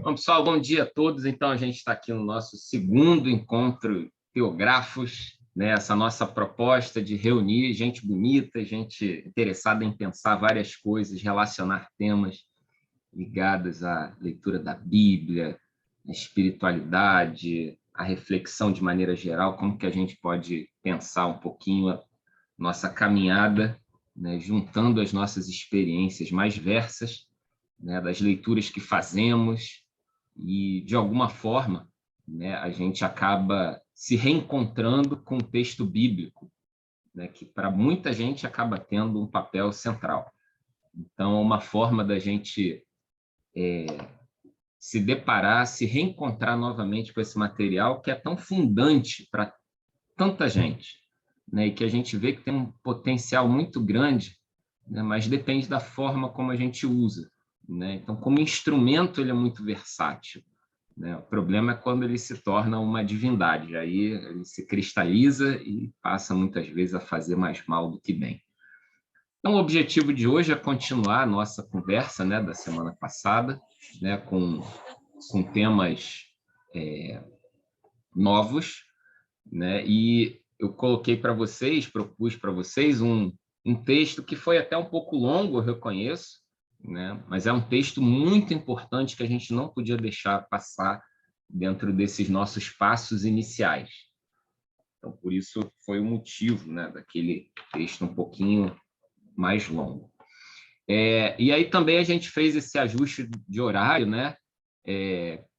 Bom, pessoal, bom dia a todos. Então, a gente está aqui no nosso segundo encontro Teógrafos, né? Essa nossa proposta de reunir gente bonita, gente interessada em pensar várias coisas, relacionar temas ligados à leitura da Bíblia, à espiritualidade, à reflexão de maneira geral, como que a gente pode pensar um pouquinho a nossa caminhada, né? Juntando as nossas experiências mais diversas, né? Das leituras que fazemos, e, de alguma forma, né, a gente acaba se reencontrando com o texto bíblico, né, que para muita gente acaba tendo um papel central. Então, é uma forma da gente se deparar, se reencontrar novamente com esse material que é tão fundante para tanta gente, né, e que a gente vê que tem um potencial muito grande, né, mas depende da forma como a gente usa, né? Então, como instrumento, ele é muito versátil, né? O problema é quando ele se torna uma divindade, aí ele se cristaliza e passa muitas vezes a fazer mais mal do que bem. Então, o objetivo de hoje é continuar a nossa conversa, né, da semana passada, né, com temas novos, né, e eu coloquei para vocês, propus para vocês um texto que foi até um pouco longo, eu reconheço, né, mas é um texto muito importante que a gente não podia deixar passar dentro desses nossos passos iniciais. Então, por isso foi o motivo, né, daquele texto um pouquinho mais longo. E aí também a gente fez esse ajuste de horário, né,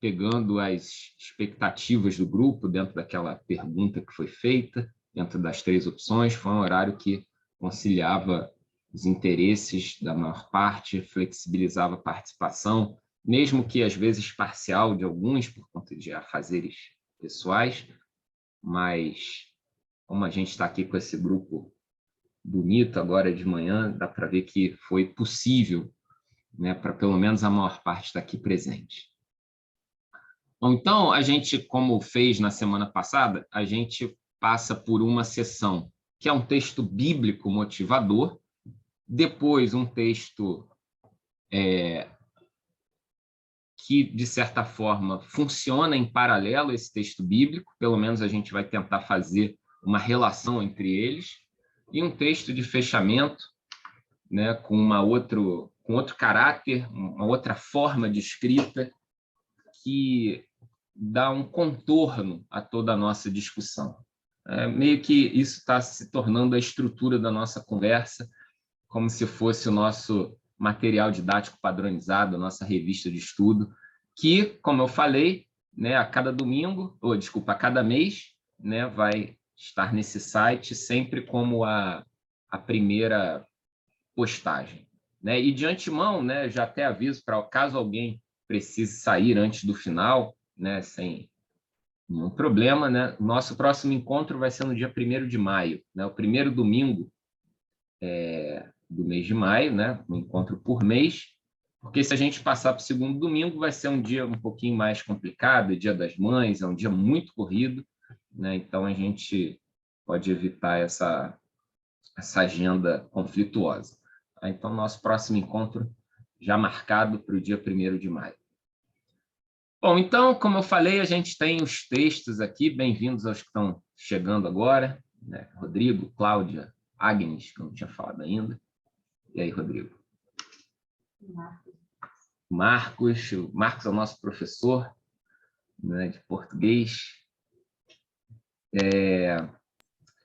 pegando as expectativas do grupo dentro daquela pergunta que foi feita, dentro das 3 opções, foi um horário que conciliava os interesses da maior parte, flexibilizava a participação, mesmo que às vezes parcial de alguns, por conta de afazeres pessoais, mas como a gente está aqui com esse grupo bonito agora de manhã, dá para ver que foi possível, né, para pelo menos a maior parte estar aqui presente. Bom, então, a gente, como fez na semana passada, a gente passa por uma sessão que é um texto bíblico motivador, depois um texto que, de certa forma, funciona em paralelo a esse texto bíblico, pelo menos a gente vai tentar fazer uma relação entre eles, e um texto de fechamento, né, com outro caráter, uma outra forma de escrita, que dá um contorno a toda a nossa discussão. Meio que isso está se tornando a estrutura da nossa conversa, como se fosse o nosso material didático padronizado, a nossa revista de estudo, que, como eu falei, né, a cada domingo, ou desculpa, a cada mês, né, vai estar nesse site sempre como a primeira postagem, né? E de antemão, né, já até aviso para caso alguém precise sair antes do final, né, sem nenhum problema, né? Nosso próximo encontro vai ser no dia 1º de maio, né? O primeiro domingo do mês de maio, né? Um encontro por mês, porque se a gente passar para o segundo domingo, vai ser um dia um pouquinho mais complicado, é Dia das Mães, é um dia muito corrido, né? Então a gente pode evitar essa agenda conflituosa. Então, nosso próximo encontro já marcado para o dia 1º de maio. Bom, então, como eu falei, a gente tem os textos aqui, bem-vindos aos que estão chegando agora, né? Rodrigo, Cláudia, Agnes, que eu não tinha falado ainda. E aí, Rodrigo? Marcos. O Marcos é o nosso professor, né, de português.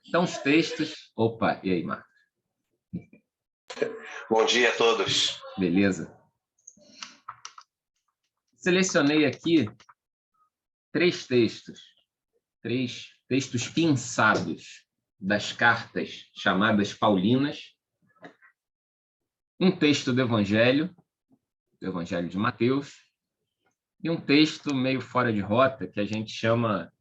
Então, os textos... Opa, e aí, Marcos? Bom dia a todos. Beleza. Selecionei aqui 3 textos pinçados das cartas chamadas paulinas, um texto do Evangelho de Mateus, e um texto meio fora de rota, que a gente chama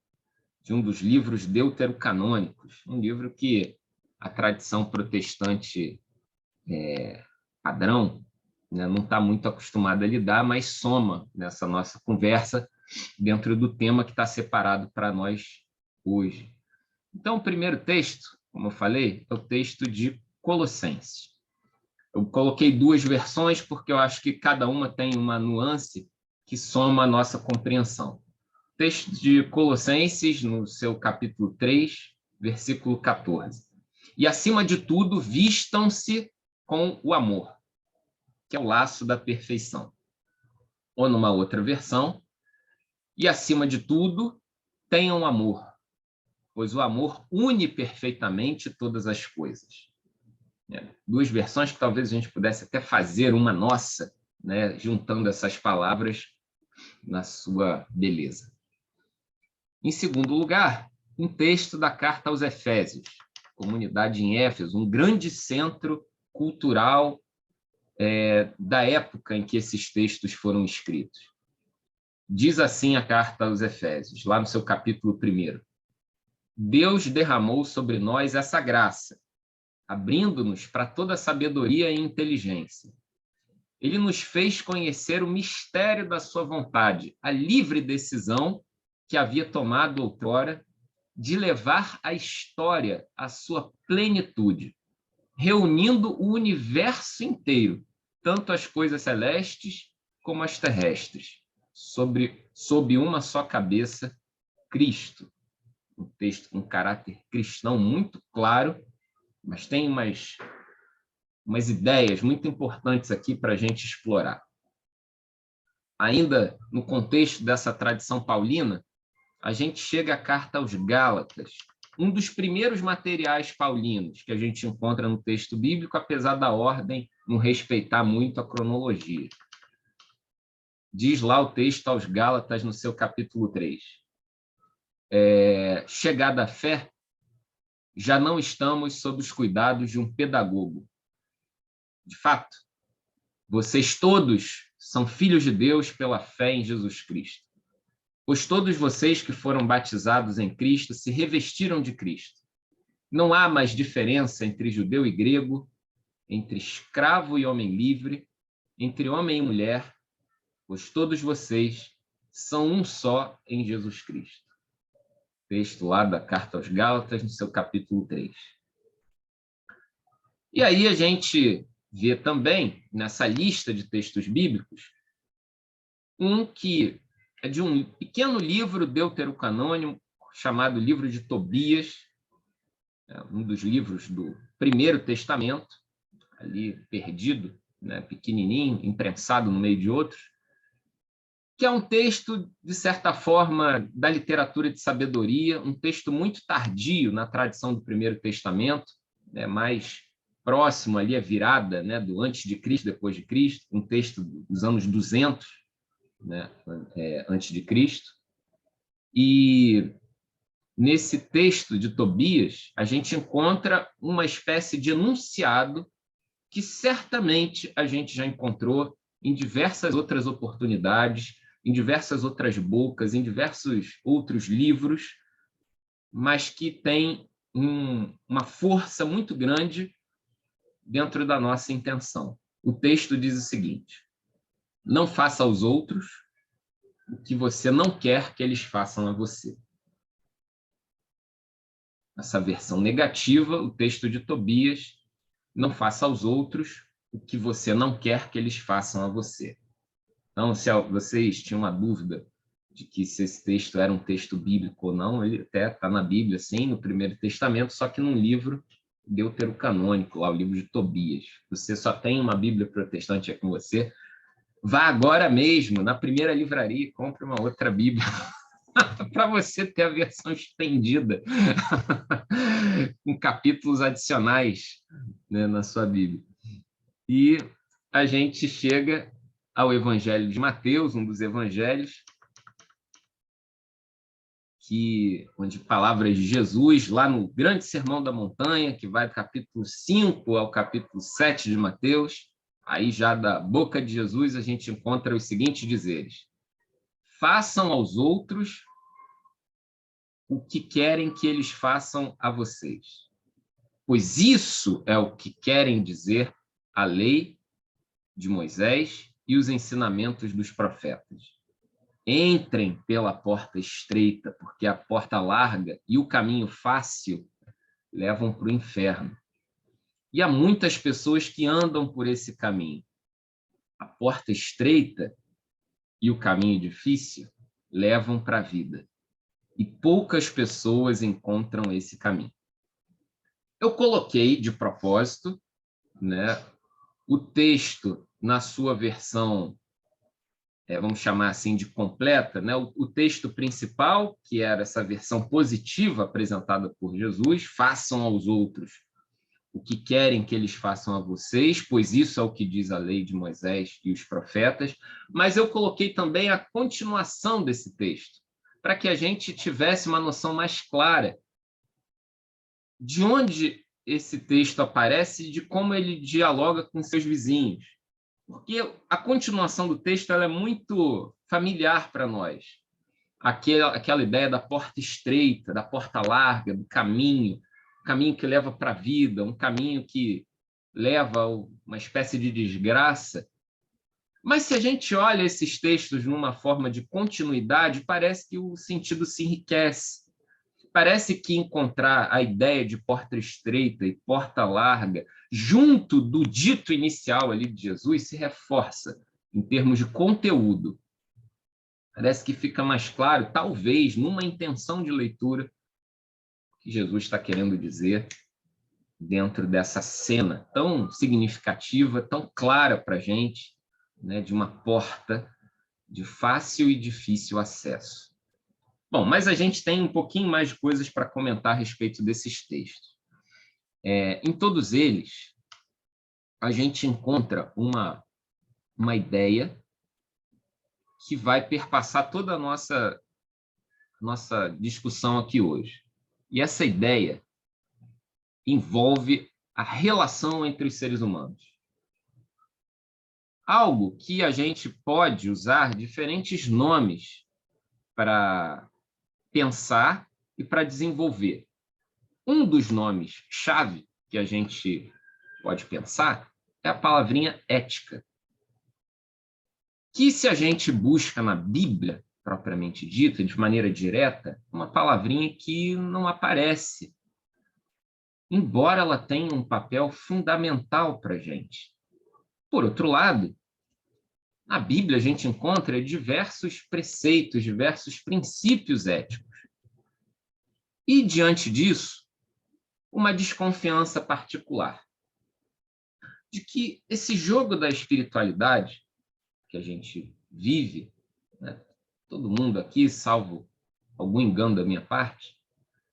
de um dos livros deuterocanônicos, um livro que a tradição protestante padrão, né, não está muito acostumada a lidar, mas soma nessa nossa conversa dentro do tema que está separado para nós hoje. Então, o primeiro texto, como eu falei, é o texto de Colossenses. Eu coloquei 2 versões porque eu acho que cada uma tem uma nuance que soma a nossa compreensão. Texto de Colossenses, no seu capítulo 3, versículo 14. E, acima de tudo, vistam-se com o amor, que é o laço da perfeição. Ou, numa outra versão, e, acima de tudo, tenham amor, pois o amor une perfeitamente todas as coisas. Duas versões que talvez a gente pudesse até fazer uma nossa, né, juntando essas palavras na sua beleza. Em segundo lugar, um texto da carta aos Efésios, comunidade em Éfeso, um grande centro cultural da época em que esses textos foram escritos. Diz assim a carta aos Efésios, lá no seu capítulo 1. Deus derramou sobre nós essa graça, abrindo-nos para toda sabedoria e inteligência. Ele nos fez conhecer o mistério da sua vontade, a livre decisão que havia tomado outrora de levar a história à sua plenitude, reunindo o universo inteiro, tanto as coisas celestes como as terrestres, sob uma só cabeça, Cristo. Um texto com caráter cristão muito claro, mas tem umas ideias muito importantes aqui para a gente explorar. Ainda no contexto dessa tradição paulina, a gente chega à carta aos Gálatas, um dos primeiros materiais paulinos que a gente encontra no texto bíblico, apesar da ordem não respeitar muito a cronologia. Diz lá o texto aos Gálatas, no seu capítulo 3. Chegada a fé, já não estamos sob os cuidados de um pedagogo. De fato, vocês todos são filhos de Deus pela fé em Jesus Cristo. Pois todos vocês que foram batizados em Cristo se revestiram de Cristo. Não há mais diferença entre judeu e grego, entre escravo e homem livre, entre homem e mulher, pois todos vocês são um só em Jesus Cristo. Texto lá da carta aos Gálatas, no seu capítulo 3. E aí a gente vê também, nessa lista de textos bíblicos, um que é de um pequeno livro deuterocanônico, chamado Livro de Tobias, um dos livros do Primeiro Testamento, ali perdido, né, pequenininho, imprensado no meio de outros, que é um texto, de certa forma, da literatura de sabedoria, um texto muito tardio na tradição do Primeiro Testamento, né, mais próximo ali à virada, né, do antes de Cristo, depois de Cristo, um texto dos anos 200, né, antes de Cristo. E nesse texto de Tobias, a gente encontra uma espécie de enunciado que certamente a gente já encontrou em diversas outras oportunidades, em diversas outras bocas, em diversos outros livros, mas que tem uma força muito grande dentro da nossa intenção. O texto diz o seguinte: não faça aos outros o que você não quer que eles façam a você. Essa versão negativa, o texto de Tobias: não faça aos outros o que você não quer que eles façam a você. Então, se vocês tinham uma dúvida de que se esse texto era um texto bíblico ou não, ele até está na Bíblia, sim, no Primeiro Testamento, só que num livro deuterocanônico, lá o livro de Tobias. Você só tem uma Bíblia protestante aqui com você, vá agora mesmo na primeira livraria e compre uma outra Bíblia para você ter a versão estendida com capítulos adicionais, né, na sua Bíblia. E a gente chega ao Evangelho de Mateus, um dos evangelhos, onde palavras de Jesus, lá no grande Sermão da Montanha, que vai do capítulo 5 ao capítulo 7 de Mateus, aí já da boca de Jesus a gente encontra os seguintes dizeres: façam aos outros o que querem que eles façam a vocês, pois isso é o que querem dizer a lei de Moisés e os ensinamentos dos profetas. Entrem pela porta estreita, porque a porta larga e o caminho fácil levam para o inferno. E há muitas pessoas que andam por esse caminho. A porta estreita e o caminho difícil levam para a vida. E poucas pessoas encontram esse caminho. Eu coloquei de propósito, né, o texto na sua versão, vamos chamar assim de completa, né, o texto principal, que era essa versão positiva apresentada por Jesus: façam aos outros o que querem que eles façam a vocês, pois isso é o que diz a lei de Moisés e os profetas. Mas eu coloquei também a continuação desse texto, para que a gente tivesse uma noção mais clara de onde esse texto aparece e de como ele dialoga com seus vizinhos. Porque a continuação do texto ela é muito familiar para nós. Aquela ideia da porta estreita, da porta larga, do caminho que leva para a vida, um caminho que leva a uma espécie de desgraça. Mas se a gente olha esses textos numa forma de continuidade, parece que o sentido se enriquece. Parece que encontrar a ideia de porta estreita e porta larga junto do dito inicial ali de Jesus se reforça em termos de conteúdo. Parece que fica mais claro, talvez, numa intenção de leitura, o que Jesus está querendo dizer dentro dessa cena tão significativa, tão clara para a gente, né, de uma porta de fácil e difícil acesso. Bom, mas a gente tem um pouquinho mais de coisas para comentar a respeito desses textos. Em todos eles, a gente encontra uma ideia que vai perpassar toda a nossa discussão aqui hoje. E essa ideia envolve a relação entre os seres humanos. Algo que a gente pode usar diferentes nomes para pensar e para desenvolver. Um dos nomes-chave que a gente pode pensar é a palavrinha ética, que, se a gente busca na Bíblia, propriamente dita, de maneira direta, uma palavrinha que não aparece, embora ela tenha um papel fundamental para a gente. Por outro lado, na Bíblia a gente encontra diversos preceitos, diversos princípios éticos. E, diante disso, uma desconfiança particular de que esse jogo da espiritualidade que a gente vive, né, todo mundo aqui, salvo algum engano da minha parte,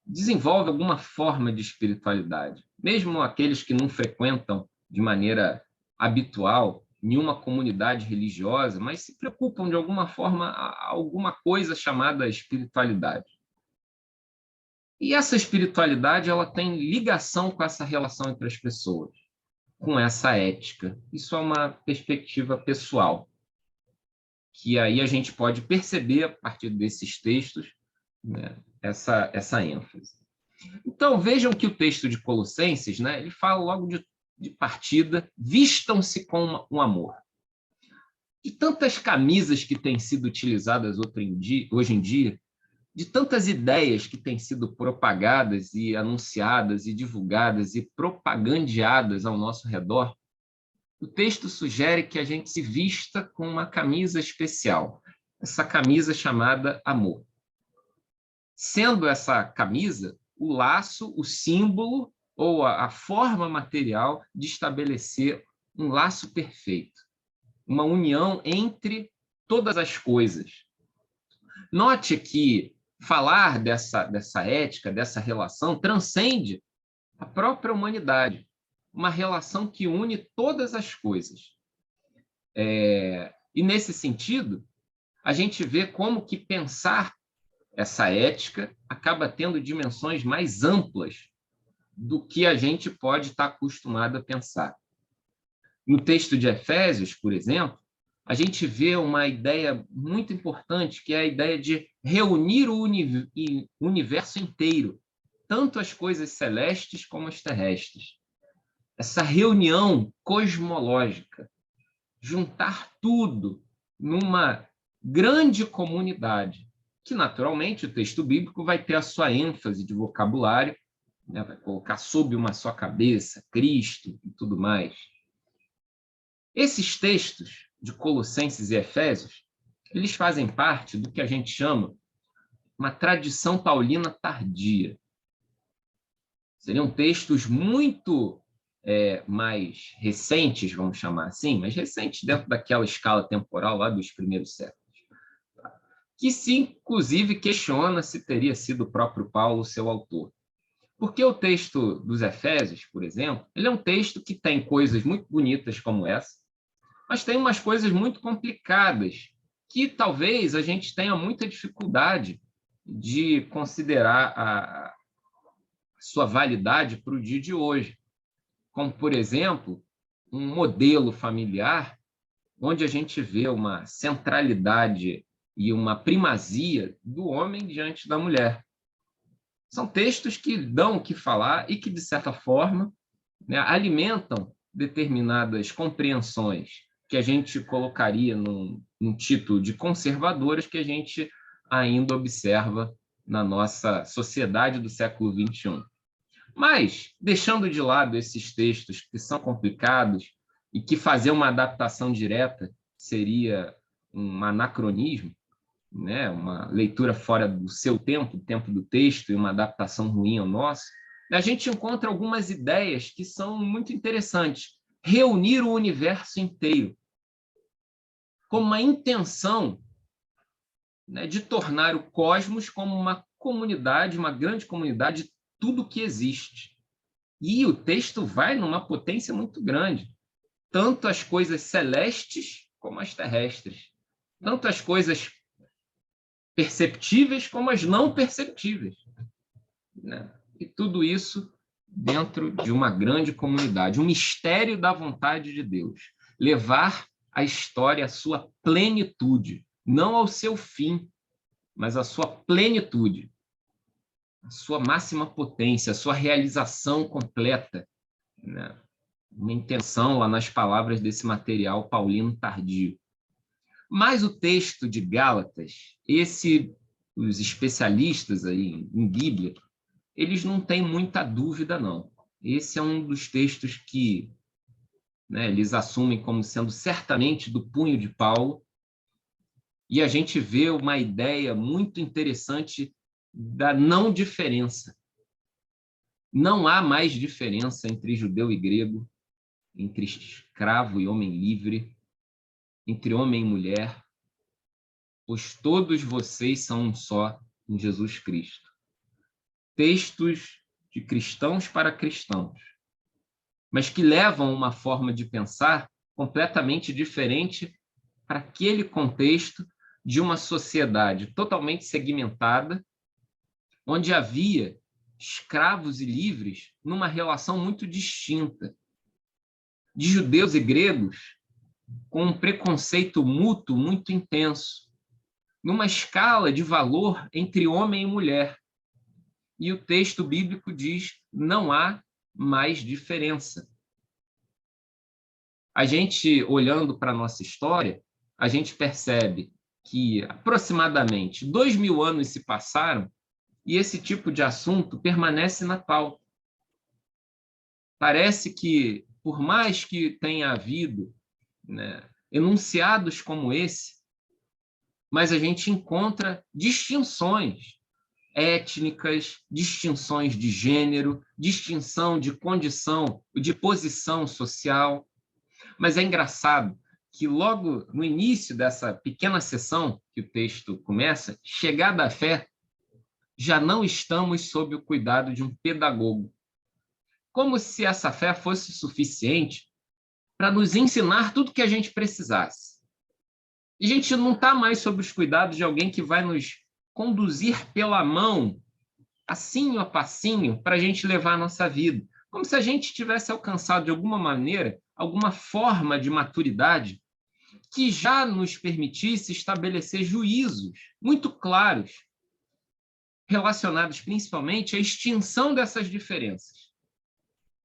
desenvolve alguma forma de espiritualidade. Mesmo aqueles que não frequentam de maneira habitual nenhuma comunidade religiosa, mas se preocupam de alguma forma alguma coisa chamada espiritualidade. E essa espiritualidade ela tem ligação com essa relação entre as pessoas, com essa ética. Isso é uma perspectiva pessoal, que aí a gente pode perceber, a partir desses textos, né, essa ênfase. Então, vejam que o texto de Colossenses, né, ele fala logo de partida: vistam-se com um amor. De tantas camisas que têm sido utilizadas hoje em dia, de tantas ideias que têm sido propagadas e anunciadas e divulgadas e propagandeadas ao nosso redor, o texto sugere que a gente se vista com uma camisa especial, essa camisa chamada amor. Sendo essa camisa o laço, o símbolo ou a forma material de estabelecer um laço perfeito, uma união entre todas as coisas. Note que falar dessa ética, dessa relação, transcende a própria humanidade, uma relação que une todas as coisas. E, nesse sentido, a gente vê como que pensar essa ética acaba tendo dimensões mais amplas do que a gente pode estar acostumado a pensar. No texto de Efésios, por exemplo, a gente vê uma ideia muito importante, que é a ideia de reunir o universo inteiro, tanto as coisas celestes como as terrestres. Essa reunião cosmológica, juntar tudo numa grande comunidade, que, naturalmente, o texto bíblico vai ter a sua ênfase de vocabulário, né, vai colocar sob uma só cabeça, Cristo e tudo mais. Esses textos de Colossenses e Efésios eles fazem parte do que a gente chama uma tradição paulina tardia. Seriam textos muito mais recentes, vamos chamar assim, mas recentes dentro daquela escala temporal lá dos primeiros séculos, que se, inclusive, questiona se teria sido o próprio Paulo seu autor. Porque o texto dos Efésios, por exemplo, ele é um texto que tem coisas muito bonitas como essa, mas tem umas coisas muito complicadas que talvez a gente tenha muita dificuldade de considerar a sua validade para o dia de hoje. Como, por exemplo, um modelo familiar onde a gente vê uma centralidade e uma primazia do homem diante da mulher. São textos que dão o que falar e que, de certa forma, né, alimentam determinadas compreensões que a gente colocaria num título de conservadoras que a gente ainda observa na nossa sociedade do século XXI. Mas, deixando de lado esses textos que são complicados e que fazer uma adaptação direta seria um anacronismo, né? Uma leitura fora do seu tempo, do tempo do texto, e uma adaptação ruim ao nosso, a gente encontra algumas ideias que são muito interessantes. Reunir o universo inteiro como uma intenção, né, de tornar o cosmos como uma comunidade, uma grande comunidade de tudo que existe. E o texto vai numa potência muito grande, tanto as coisas celestes como as terrestres, tanto as coisas perceptíveis como as não perceptíveis, né? E tudo isso dentro de uma grande comunidade, um mistério da vontade de Deus, levar a história à sua plenitude, não ao seu fim, mas à sua plenitude, a sua máxima potência, a sua realização completa, né? Uma intenção lá nas palavras desse material paulino tardio. Mas o texto de Gálatas, os especialistas aí em Bíblia, eles não têm muita dúvida, não. Esse é um dos textos que, né, eles assumem como sendo certamente do punho de Paulo, e a gente vê uma ideia muito interessante da não diferença. Não há mais diferença entre judeu e grego, entre escravo e homem livre, entre homem e mulher, pois todos vocês são um só em Jesus Cristo. Textos de cristãos para cristãos, mas que levam uma forma de pensar completamente diferente para aquele contexto de uma sociedade totalmente segmentada, onde havia escravos e livres numa relação muito distinta, de judeus e gregos com um preconceito mútuo muito intenso, numa escala de valor entre homem e mulher. E o texto bíblico diz: não há mais diferença. A gente, olhando para a nossa história, a gente percebe que aproximadamente 2000 anos se passaram e esse tipo de assunto permanece na pauta. Parece que, por mais que tenha havido, né, enunciados como esse, mas a gente encontra distinções étnicas, distinções de gênero, distinção de condição, de posição social. Mas é engraçado que logo no início dessa pequena sessão que o texto começa, chegada à fé, já não estamos sob o cuidado de um pedagogo. Como se essa fé fosse suficiente para nos ensinar tudo o que a gente precisasse. E a gente não está mais sob os cuidados de alguém que vai nos conduzir pela mão, passinho a passinho, para a gente levar a nossa vida. Como se a gente tivesse alcançado, de alguma maneira, alguma forma de maturidade que já nos permitisse estabelecer juízos muito claros, relacionados principalmente à extinção dessas diferenças.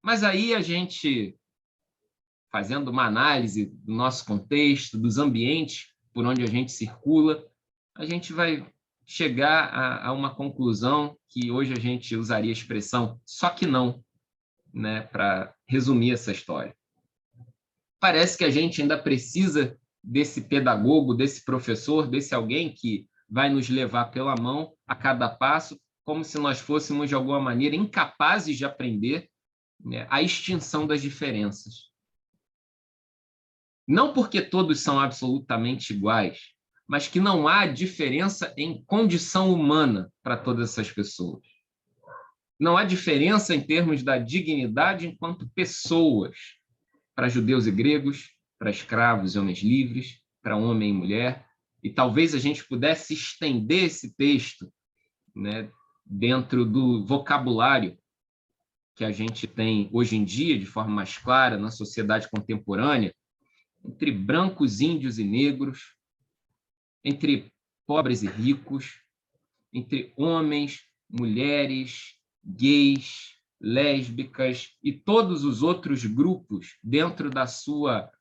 Mas aí a gente, fazendo uma análise do nosso contexto, dos ambientes por onde a gente circula, a gente vai chegar a uma conclusão que hoje a gente usaria a expressão só que não, né, para resumir essa história. Parece que a gente ainda precisa desse pedagogo, desse professor, desse alguém que vai nos levar pela mão a cada passo, como se nós fôssemos, de alguma maneira, incapazes de aprender, né, a extinção das diferenças. Não porque todos são absolutamente iguais, mas que não há diferença em condição humana para todas essas pessoas. Não há diferença em termos da dignidade enquanto pessoas, para judeus e gregos, para escravos e homens livres, para homem e mulher. E talvez a gente pudesse estender esse texto, né, dentro do vocabulário que a gente tem hoje em dia, de forma mais clara, na sociedade contemporânea, entre brancos, índios e negros, entre pobres e ricos, entre homens, mulheres, gays, lésbicas e todos os outros grupos dentro da sua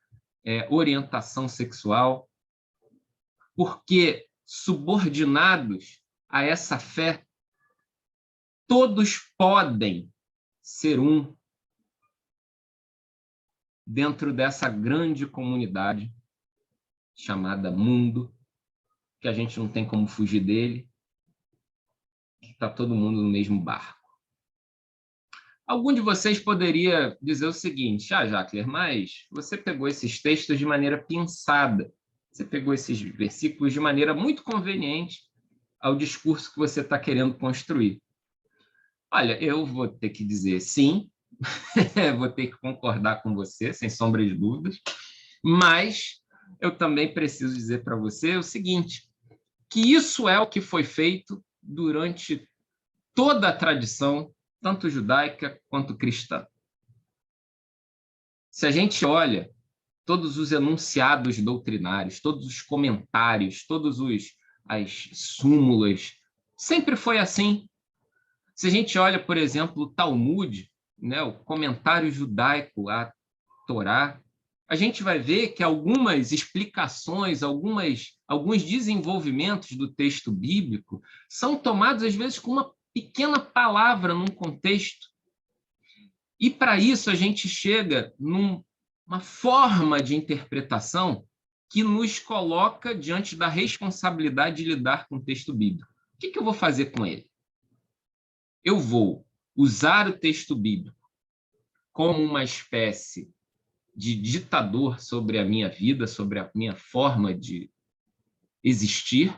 orientação sexual, porque subordinados a essa fé, todos podem ser um dentro dessa grande comunidade chamada mundo, que a gente não tem como fugir dele, que está todo mundo no mesmo barco. Algum de vocês poderia dizer o seguinte: Jackler, mas você pegou esses textos de maneira pensada, você pegou esses versículos de maneira muito conveniente ao discurso que você está querendo construir. Olha, eu vou ter que dizer sim, vou ter que concordar com você, sem sombra de dúvidas, mas eu também preciso dizer para você o seguinte, que isso é o que foi feito durante toda a tradição, tanto judaica quanto cristã. Se a gente olha todos os enunciados doutrinários, todos os comentários, as súmulas, sempre foi assim. Se a gente olha, por exemplo, o Talmud, né, o comentário judaico à Torá, a gente vai ver que algumas explicações, alguns desenvolvimentos do texto bíblico são tomados, às vezes, com uma pequena palavra num contexto. E, para isso, a gente chega numa forma de interpretação que nos coloca diante da responsabilidade de lidar com o texto bíblico. O que eu vou fazer com ele? Eu vou usar o texto bíblico como uma espécie de ditador sobre a minha vida, sobre a minha forma de existir,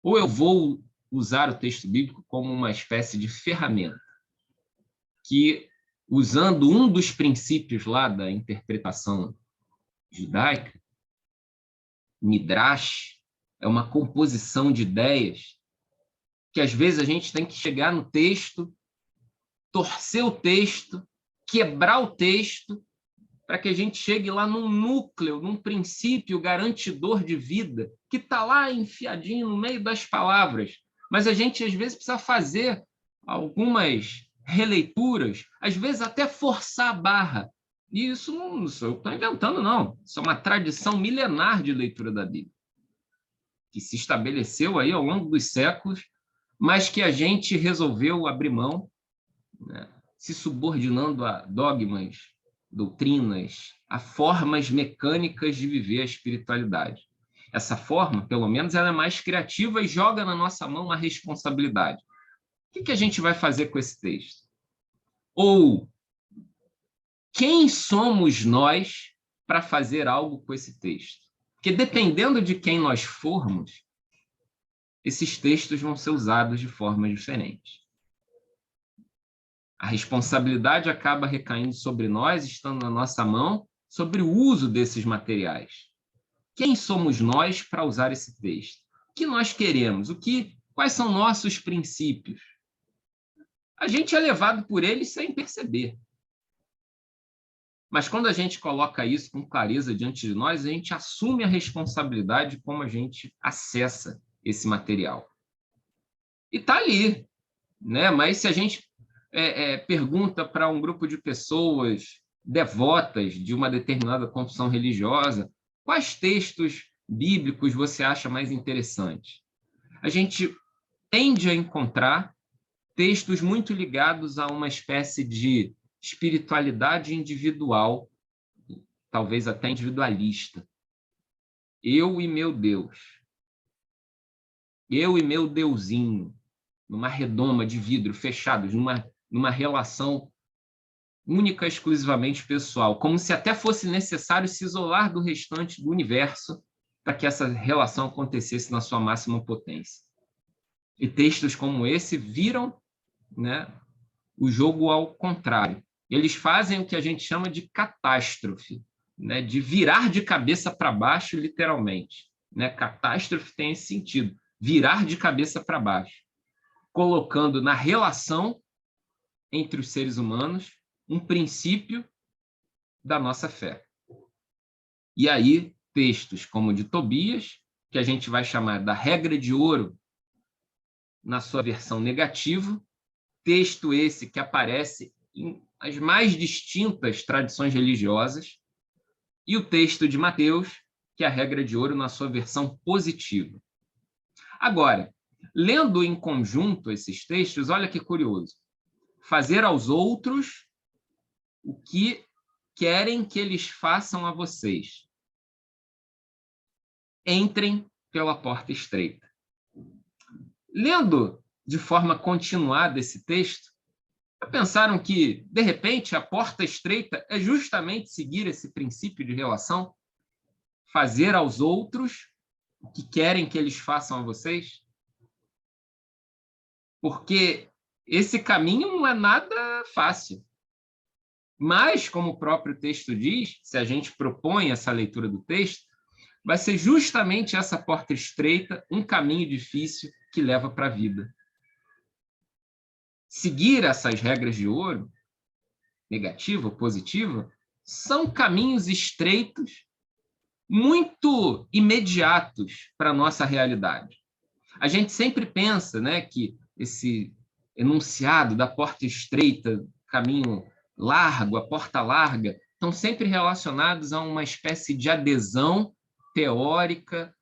ou eu vou usar o texto bíblico como uma espécie de ferramenta que, usando um dos princípios lá da interpretação judaica, Midrash, é uma composição de ideias que às vezes a gente tem que chegar no texto, torcer o texto, quebrar o texto, para que a gente chegue lá num núcleo, num princípio garantidor de vida, que está lá enfiadinho no meio das palavras. Mas a gente, às vezes, precisa fazer algumas releituras, às vezes até forçar a barra. E isso não sou eu que estou inventando, não. Isso é uma tradição milenar de leitura da Bíblia, que se estabeleceu aí ao longo dos séculos, mas que a gente resolveu abrir mão, né, se subordinando a dogmas, doutrinas, a formas mecânicas de viver a espiritualidade. Essa forma, pelo menos, ela é mais criativa e joga na nossa mão uma responsabilidade. O que a gente vai fazer com esse texto? Ou quem somos nós para fazer algo com esse texto? Porque dependendo de quem nós formos, esses textos vão ser usados de forma diferente. A responsabilidade acaba recaindo sobre nós, estando na nossa mão, sobre o uso desses materiais. Quem somos nós para usar esse texto? O que nós queremos? Quais são nossos princípios? A gente é levado por eles sem perceber. Mas quando a gente coloca isso com clareza diante de nós, a gente assume a responsabilidade de como a gente acessa esse material. E está ali, né? Mas se a gente pergunta para um grupo de pessoas devotas de uma determinada confissão religiosa, quais textos bíblicos você acha mais interessante? A gente tende a encontrar textos muito ligados a uma espécie de espiritualidade individual, talvez até individualista. eu e meu Deus, eu e meu Deusinho, numa redoma de vidro, fechados, numa relação única, exclusivamente pessoal, como se até fosse necessário se isolar do restante do universo para que essa relação acontecesse na sua máxima potência. E textos como esse viram, né, o jogo ao contrário. Eles fazem o que a gente chama de catástrofe, né, de virar de cabeça para baixo, literalmente. Né? Catástrofe tem esse sentido, virar de cabeça para baixo, colocando na relação entre os seres humanos um princípio da nossa fé. E aí, textos como o de Tobias, que a gente vai chamar da regra de ouro, na sua versão negativa, texto esse que aparece em as mais distintas tradições religiosas, e o texto de Mateus, que é a regra de ouro na sua versão positiva. Agora, lendo em conjunto esses textos, olha que curioso. Fazer aos outros o que querem que eles façam a vocês. Entrem pela porta estreita. Lendo de forma continuada esse texto, pensaram que, de repente, a porta estreita é justamente seguir esse princípio de relação? Fazer aos outros o que querem que eles façam a vocês? Porque esse caminho não é nada fácil. Mas, como o próprio texto diz, se a gente propõe essa leitura do texto, vai ser justamente essa porta estreita, um caminho difícil que leva para a vida. Seguir essas regras de ouro, negativa ou positiva, são caminhos estreitos, muito imediatos para a nossa realidade. A gente sempre pensa, né, que esse enunciado da porta estreita, caminho largo, a porta larga, estão sempre relacionados a uma espécie de adesão teórica,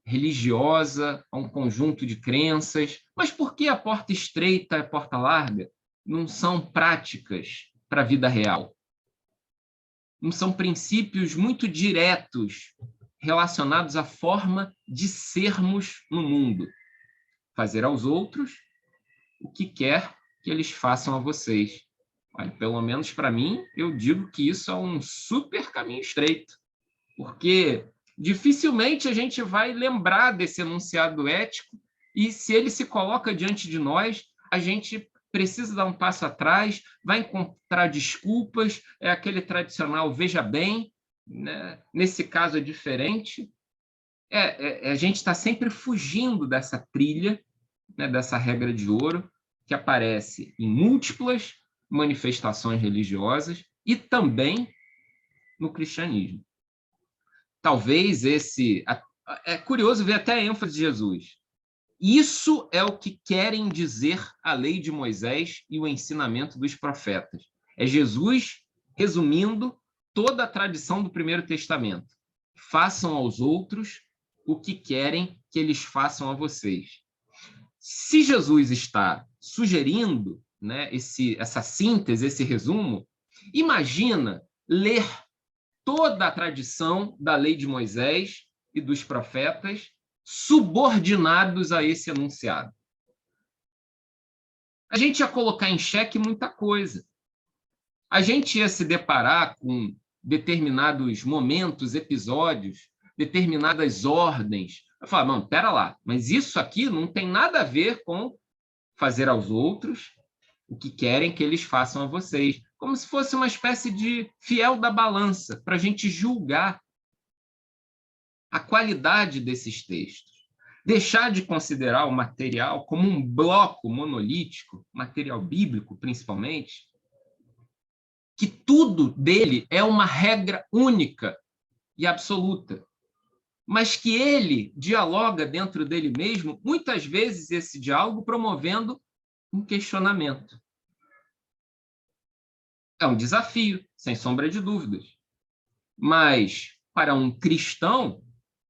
religiosa, a um conjunto de crenças. Mas por que a porta estreita e a porta larga não são práticas para a vida real? Não são princípios muito diretos relacionados à forma de sermos no mundo. Fazer aos outros o que quer que eles façam a vocês. Olha, pelo menos para mim, eu digo que isso é um super caminho estreito, porque dificilmente a gente vai lembrar desse enunciado ético e, se ele se coloca diante de nós, a gente precisa dar um passo atrás, vai encontrar desculpas, é aquele tradicional veja bem, né? Nesse caso é diferente. A gente está sempre fugindo dessa trilha, né, dessa regra de ouro, que aparece em múltiplas manifestações religiosas e também no cristianismo. Talvez esse... É curioso ver até a ênfase de Jesus. Isso é o que querem dizer a lei de Moisés e o ensinamento dos profetas. É Jesus resumindo toda a tradição do Primeiro Testamento. Façam aos outros o que querem que eles façam a vocês. Se Jesus está sugerindo, né, essa síntese, esse resumo, imagina ler toda a tradição da lei de Moisés e dos profetas subordinados a esse enunciado. A gente ia colocar em xeque muita coisa. A gente ia se deparar com determinados momentos, episódios, determinadas ordens. Eu falo, não, pera lá, mas isso aqui não tem nada a ver com fazer aos outros o que querem que eles façam a vocês. Como se fosse uma espécie de fiel da balança, para a gente julgar a qualidade desses textos. Deixar de considerar o material como um bloco monolítico, material bíblico principalmente, que tudo dele é uma regra única e absoluta, mas que ele dialoga dentro dele mesmo, muitas vezes esse diálogo promovendo um questionamento. É um desafio, sem sombra de dúvidas. Mas, para um cristão,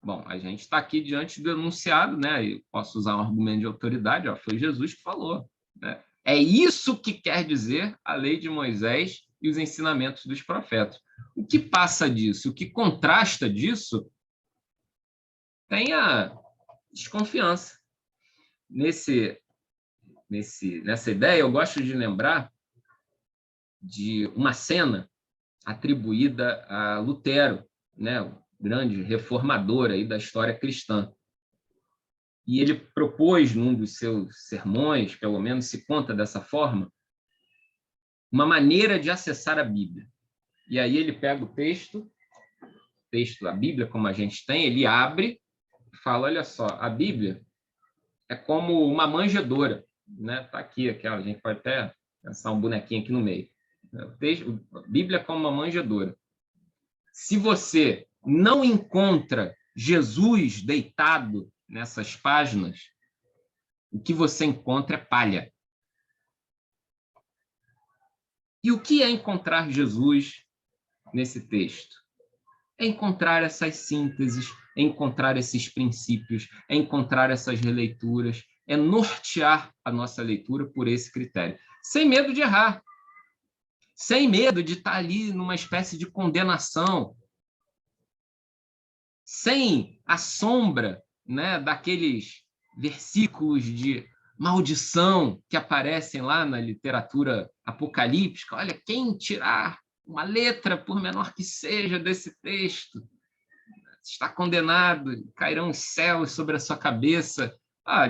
bom, a gente está aqui diante do enunciado, né? Eu posso usar um argumento de autoridade, ó, foi Jesus que falou. Né? É isso que quer dizer a lei de Moisés e os ensinamentos dos profetas. O que passa disso, o que contrasta disso, tenha desconfiança. Nessa ideia, eu gosto de lembrar de uma cena atribuída a Lutero, né, o grande reformador aí da história cristã. E ele propôs, num dos seus sermões, pelo menos se conta dessa forma, uma maneira de acessar a Bíblia. E aí ele pega o texto da Bíblia, como a gente tem, ele abre e fala, olha só, a Bíblia é como uma manjedoura, né? Tá aqui, aquela, a gente pode até pensar um bonequinho aqui no meio. A Bíblia é como uma manjedoura. Se você não encontra Jesus deitado nessas páginas, o que você encontra é palha. E o que é encontrar Jesus nesse texto? É encontrar essas sínteses, é encontrar esses princípios, é encontrar essas releituras, é nortear a nossa leitura por esse critério, sem medo de errar, sem medo de estar ali numa espécie de condenação, sem a sombra, né, daqueles versículos de maldição que aparecem lá na literatura apocalíptica. Olha, quem tirar uma letra, por menor que seja, desse texto, está condenado, cairão os céus sobre a sua cabeça.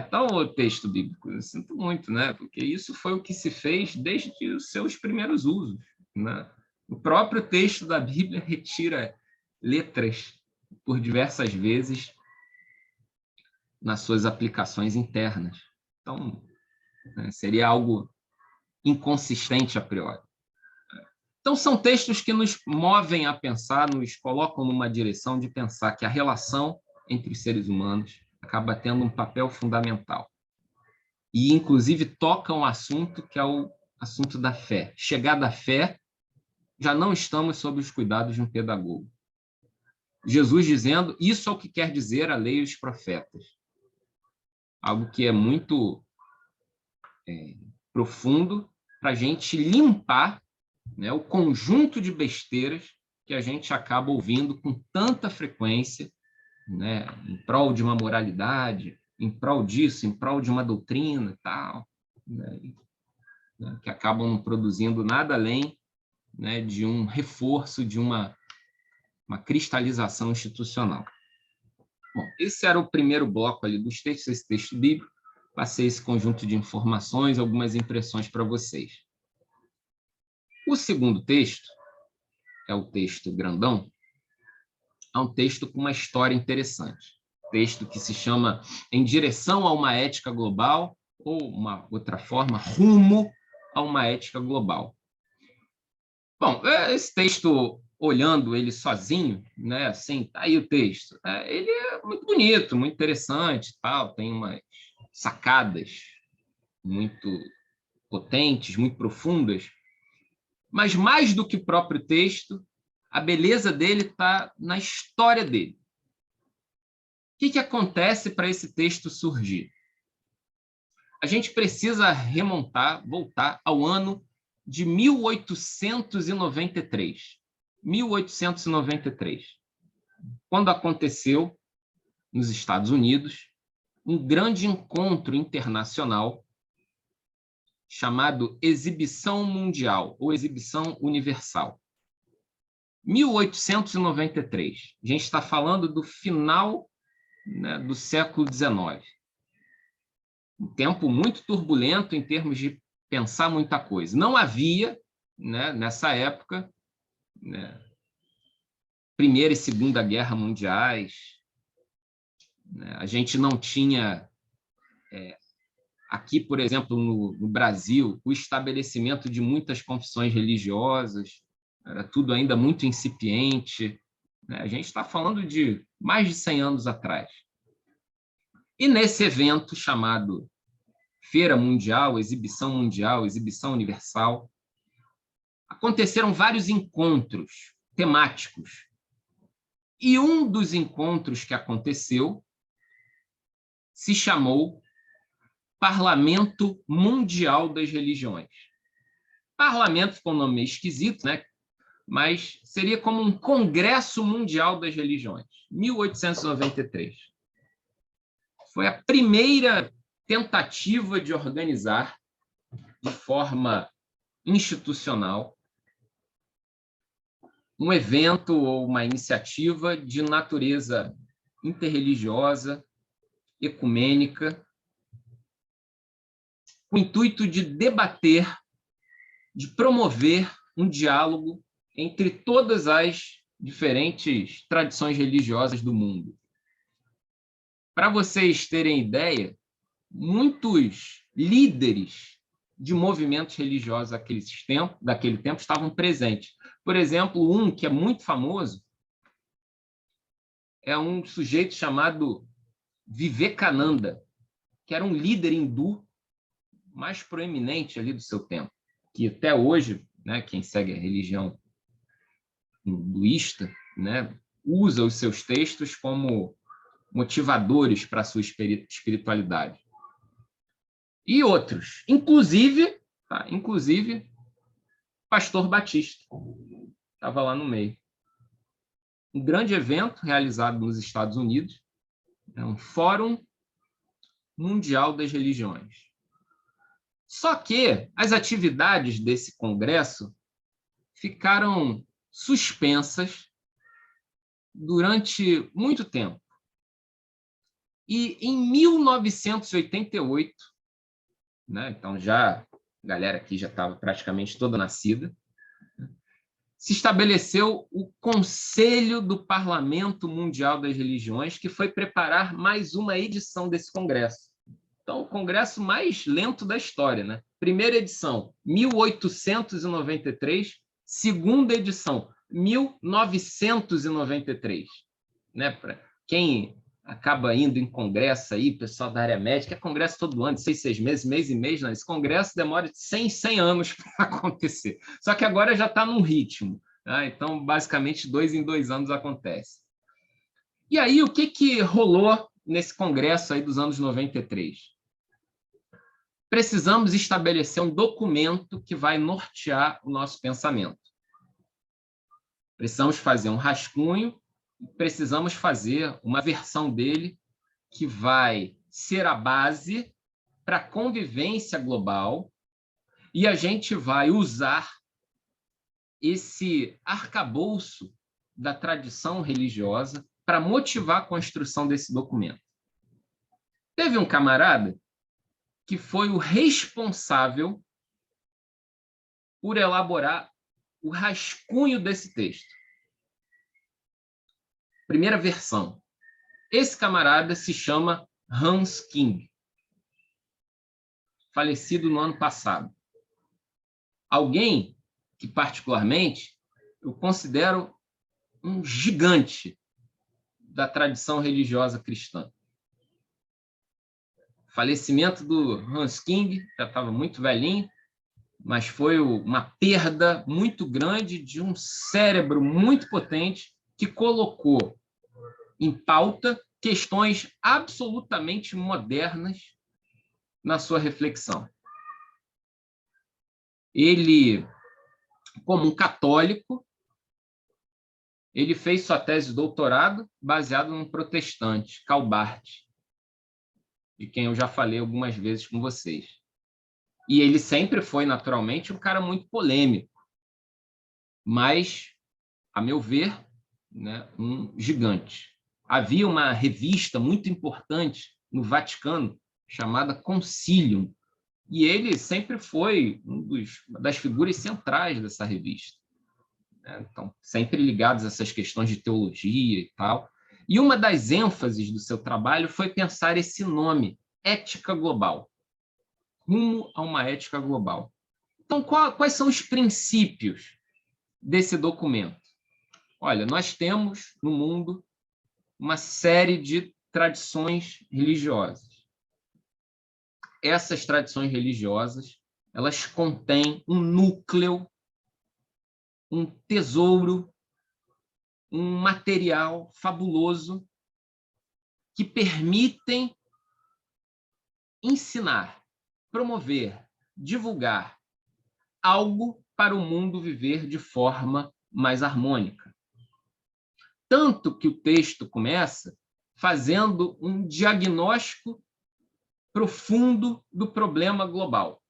Então, o texto bíblico, eu sinto muito, né? Porque isso foi o que se fez desde os seus primeiros usos, né? O próprio texto da Bíblia retira letras por diversas vezes nas suas aplicações internas. Então, né, seria algo inconsistente a priori. Então, são textos que nos movem a pensar, nos colocam numa direção de pensar que a relação entre os seres humanos acaba tendo um papel fundamental. E, inclusive, tocam um assunto que é o assunto da fé. Chegada à fé, já não estamos sob os cuidados de um pedagogo. Jesus dizendo, isso é o que quer dizer a lei e os profetas. Algo que é muito profundo para a gente limpar, né, o conjunto de besteiras que a gente acaba ouvindo com tanta frequência, né, em prol de uma moralidade, em prol disso, em prol de uma doutrina e tal, né, que acabam não produzindo nada além, né, de um reforço, de uma cristalização institucional. Bom, esse era o primeiro bloco ali dos textos, esse texto bíblico. Passei esse conjunto de informações, algumas impressões para vocês. O segundo texto, é o texto grandão, é um texto com uma história interessante. Texto que se chama Em Direção a uma Ética Global, ou uma outra forma, Rumo a uma Ética Global. Bom, esse texto, olhando ele sozinho, né, assim, tá aí o texto, ele é muito bonito, muito interessante, tal, tem umas sacadas muito potentes, muito profundas, mas mais do que o próprio texto, a beleza dele está na história dele. O que acontece para esse texto surgir? A gente precisa remontar, voltar ao ano de 1893. 1893, quando aconteceu, nos Estados Unidos, um grande encontro internacional chamado Exibição Mundial, ou Exibição Universal. 1893. A gente está falando do final, né, do século XIX. Um tempo muito turbulento em termos de pensar muita coisa. Não havia, né, nessa época, né, Primeira e Segunda Guerra Mundiais, né, a gente não tinha, aqui, por exemplo, no Brasil, o estabelecimento de muitas confissões religiosas, era tudo ainda muito incipiente, né? A gente está falando de mais de 100 anos atrás. E nesse evento chamado Feira Mundial, Exibição Universal, aconteceram vários encontros temáticos. E um dos encontros que aconteceu se chamou Parlamento Mundial das Religiões. Parlamento ficou um nome meio esquisito, né? Mas seria como um Congresso Mundial das Religiões, 1893. foi a primeira tentativa de organizar de forma institucional um evento ou uma iniciativa de natureza interreligiosa, ecumênica, com o intuito de debater, de promover um diálogo entre todas as diferentes tradições religiosas do mundo. Para vocês terem ideia, muitos líderes de movimentos religiosos daquele tempo estavam presentes. Por exemplo, um que é muito famoso é um sujeito chamado Vivekananda, que era um líder hindu mais proeminente ali do seu tempo, que até hoje, né, quem segue a religião hinduísta, né, usa os seus textos como motivadores para a sua espiritualidade. E outros, inclusive Pastor Batista, estava lá no meio. Um grande evento realizado nos Estados Unidos, um Fórum Mundial das Religiões. Só que as atividades desse congresso ficaram suspensas durante muito tempo. E em 1988, né, então já a galera aqui já estava praticamente toda nascida, se estabeleceu o Conselho do Parlamento Mundial das Religiões, que foi preparar mais uma edição desse congresso. Então, o congresso mais lento da história, né? Primeira edição, 1893, segunda edição, 1993. Né? Para quem acaba indo em congresso aí, pessoal da área médica, é congresso todo ano, 6 meses, mês e mês, não. Esse congresso demora 100 anos para acontecer. Só que agora já está num ritmo, né? Então, basicamente, 2 em 2 anos acontece. E aí, o que rolou nesse congresso aí dos anos 93? Precisamos estabelecer um documento que vai nortear o nosso pensamento. Precisamos fazer um rascunho, precisamos fazer uma versão dele que vai ser a base para a convivência global, e a gente vai usar esse arcabouço da tradição religiosa para motivar a construção desse documento. Teve um camarada que foi o responsável por elaborar o rascunho desse texto. Primeira versão. Esse camarada se chama Hans King, falecido no ano passado. Alguém que, particularmente, eu considero um gigante da tradição religiosa cristã. O falecimento do Hans King, já estava muito velhinho, mas foi uma perda muito grande de um cérebro muito potente que colocou em pauta questões absolutamente modernas na sua reflexão. Ele, como um católico, ele fez sua tese de doutorado baseado num protestante, Calbart, de quem eu já falei algumas vezes com vocês. E ele sempre foi, naturalmente, um cara muito polêmico, mas, a meu ver, né, um gigante. Havia uma revista muito importante no Vaticano, chamada Concilium, e ele sempre foi das figuras centrais dessa revista. Então, sempre ligados a essas questões de teologia e tal. E uma das ênfases do seu trabalho foi pensar esse nome, ética global, rumo a uma ética global. Então, quais são os princípios desse documento? Olha, nós temos no mundo uma série de tradições religiosas. Essas tradições religiosas, elas contêm um núcleo, um tesouro, um material fabuloso que permitem ensinar, promover, divulgar algo para o mundo viver de forma mais harmônica. Tanto que o texto começa fazendo um diagnóstico profundo do problema global.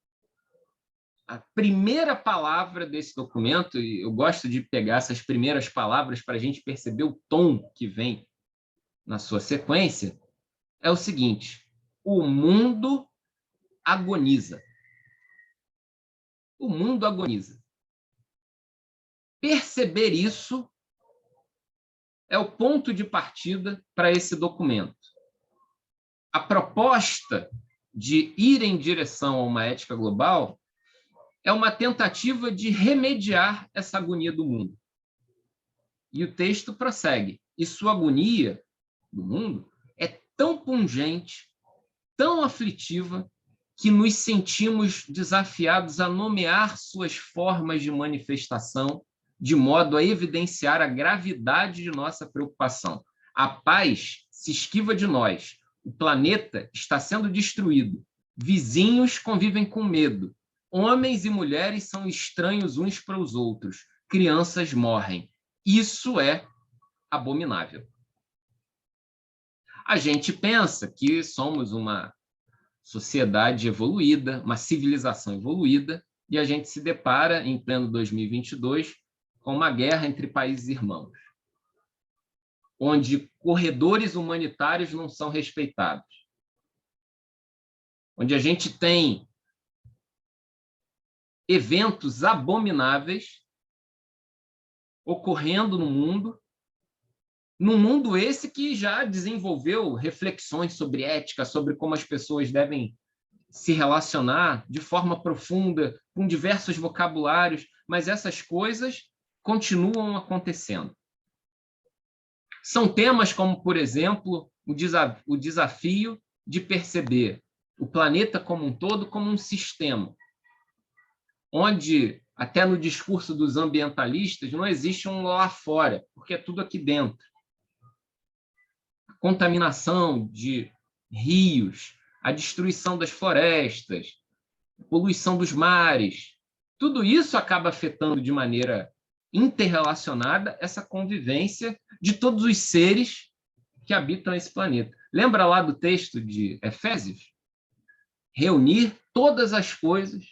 A primeira palavra desse documento, e eu gosto de pegar essas primeiras palavras para a gente perceber o tom que vem na sua sequência, é o seguinte: o mundo agoniza. O mundo agoniza. Perceber isso é o ponto de partida para esse documento. A proposta de ir em direção a uma ética global é uma tentativa de remediar essa agonia do mundo. E o texto prossegue. E sua agonia do mundo é tão pungente, tão aflitiva, que nos sentimos desafiados a nomear suas formas de manifestação, de modo a evidenciar a gravidade de nossa preocupação. A paz se esquiva de nós. O planeta está sendo destruído. Vizinhos convivem com medo. Homens e mulheres são estranhos uns para os outros. Crianças morrem. Isso é abominável. A gente pensa que somos uma sociedade evoluída, uma civilização evoluída, e a gente se depara, em pleno 2022, com uma guerra entre países irmãos, onde corredores humanitários não são respeitados, onde a gente tem eventos abomináveis ocorrendo no mundo, num mundo esse que já desenvolveu reflexões sobre ética, sobre como as pessoas devem se relacionar de forma profunda, com diversos vocabulários, mas essas coisas continuam acontecendo. São temas como, por exemplo, o desafio de perceber o planeta como um todo como um sistema, onde, até no discurso dos ambientalistas, não existe um lá fora, porque é tudo aqui dentro. A contaminação de rios, a destruição das florestas, a poluição dos mares, tudo isso acaba afetando de maneira interrelacionada essa convivência de todos os seres que habitam esse planeta. Lembra lá do texto de Efésios? Reunir todas as coisas.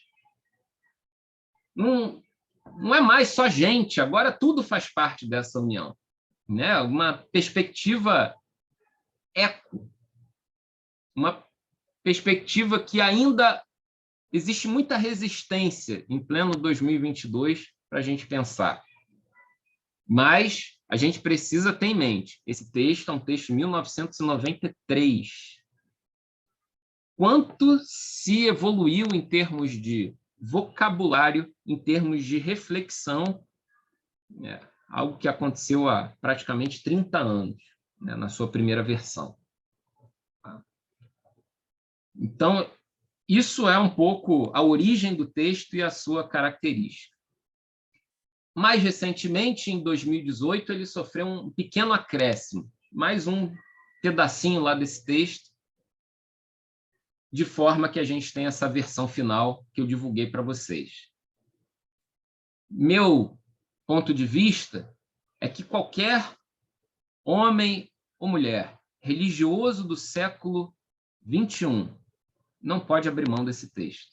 Não é mais só gente, agora tudo faz parte dessa união, né? Uma perspectiva eco, uma perspectiva que ainda existe muita resistência em pleno 2022 para a gente pensar. Mas a gente precisa ter em mente, esse texto é um texto de 1993. Quanto se evoluiu em termos de vocabulário, em termos de reflexão, né? Algo que aconteceu há praticamente 30 anos, né? Na sua primeira versão. Então, isso é um pouco a origem do texto e a sua característica. Mais recentemente, em 2018, ele sofreu um pequeno acréscimo, mais um pedacinho lá desse texto, de forma que a gente tem essa versão final que eu divulguei para vocês. Meu ponto de vista é que qualquer homem ou mulher religioso do século XXI não pode abrir mão desse texto,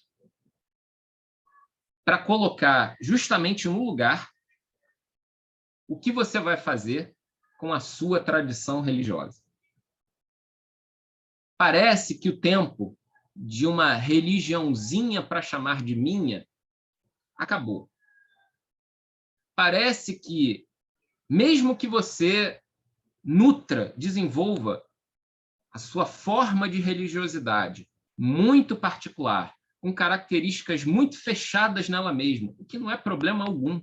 para colocar justamente no lugar o que você vai fazer com a sua tradição religiosa. Parece que o tempo de uma religiãozinha para chamar de minha acabou. Parece que, mesmo que você nutra, desenvolva a sua forma de religiosidade muito particular, com características muito fechadas nela mesma, o que não é problema algum,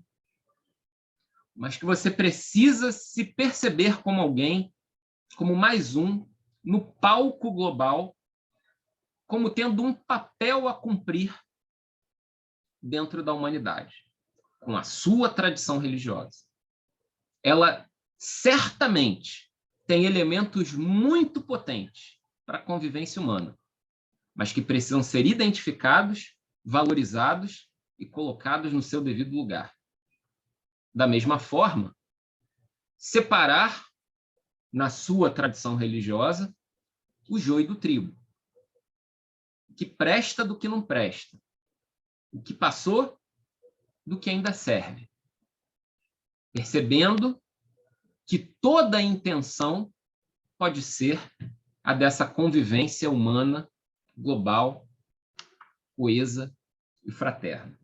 mas que você precisa se perceber como alguém, como mais um, no palco global, como tendo um papel a cumprir dentro da humanidade, com a sua tradição religiosa. Ela certamente tem elementos muito potentes para a convivência humana, mas que precisam ser identificados, valorizados e colocados no seu devido lugar. Da mesma forma, separar na sua tradição religiosa, o joio do trigo. O que presta do que não presta. O que passou do que ainda serve. Percebendo que toda a intenção pode ser a dessa convivência humana, global, coesa e fraterna.